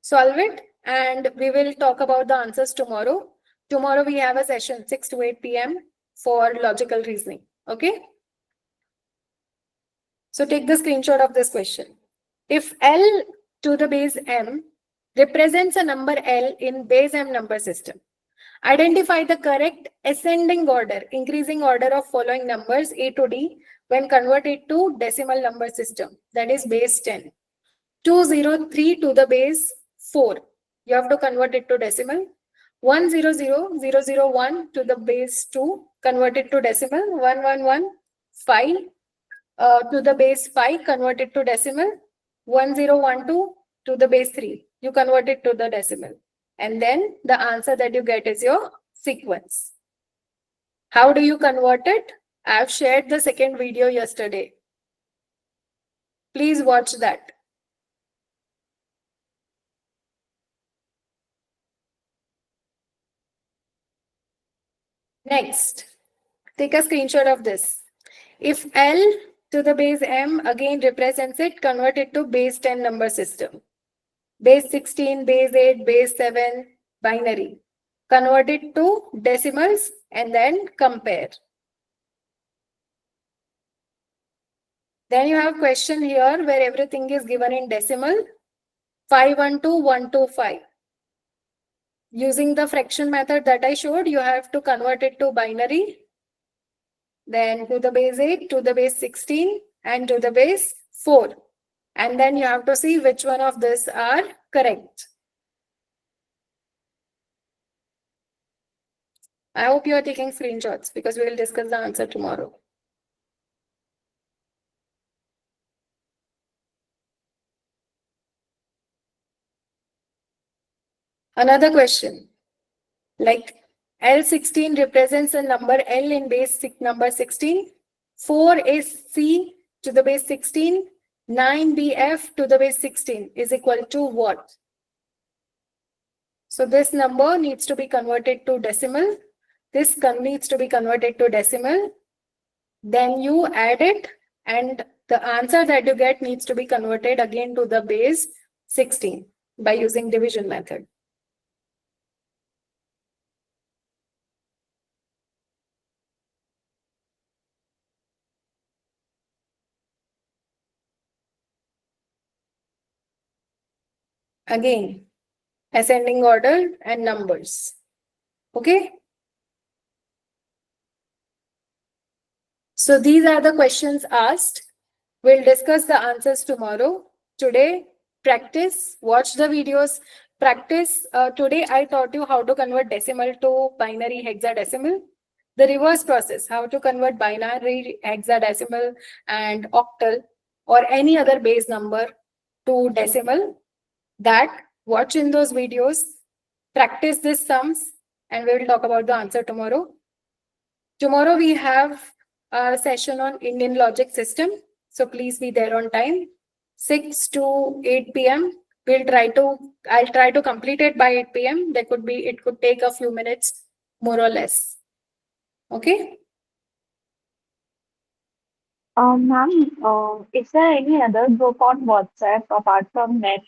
A: Solve it and we will talk about the answers tomorrow. Tomorrow we have a session 6 to 8 p.m. for logical reasoning. Okay? So take the screenshot of this question. If L to the base M represents a number L in base M number system, identify the correct ascending order, increasing order of following numbers A to D when converted to decimal number system, that is base 10. 203 to the base 4. You have to convert it to decimal. 100,001 to the base 2, convert it to decimal. 1115 to the base 5, convert it to decimal. 1012 to the base 3, you convert it to the decimal. And then the answer that you get is your sequence. How do you convert it? I have shared the second video yesterday. Please watch that. Next, take a screenshot of this. If L to the base M again represents it, convert it to base 10 number system. Base 16, base 8, base 7, binary. Convert it to decimals and then compare. Then you have question here where everything is given in decimal. 512125. Using the fraction method that I showed, you have to convert it to binary. Then to the base 8, to the base 16, and to the base 4. And then you have to see which one of these are correct. I hope you are taking screenshots because we will discuss the answer tomorrow. Another question, like L16 represents a number L in base number 16. 4 is C to the base 16. 9BF to the base 16 is equal to what? So this number needs to be converted to decimal. This needs to be converted to decimal. Then you add it and the answer that you get needs to be converted again to the base 16 by using division method. Again, ascending order and numbers. Okay. So these are the questions asked. We'll discuss the answers tomorrow. Today, practice, watch the videos, practice. Today, I taught you how to convert decimal to binary hexadecimal. The reverse process, how to convert binary hexadecimal and octal or any other base number to decimal. That, watch in those videos, practice these sums, and we will talk about the answer tomorrow. Tomorrow, we have a session on Indian logic system. So please be there on time. 6 to 8 p.m. I'll try to complete it by 8 p.m. It could take a few minutes, more or less. Okay.
C: Ma'am, is there any other group on WhatsApp apart from NET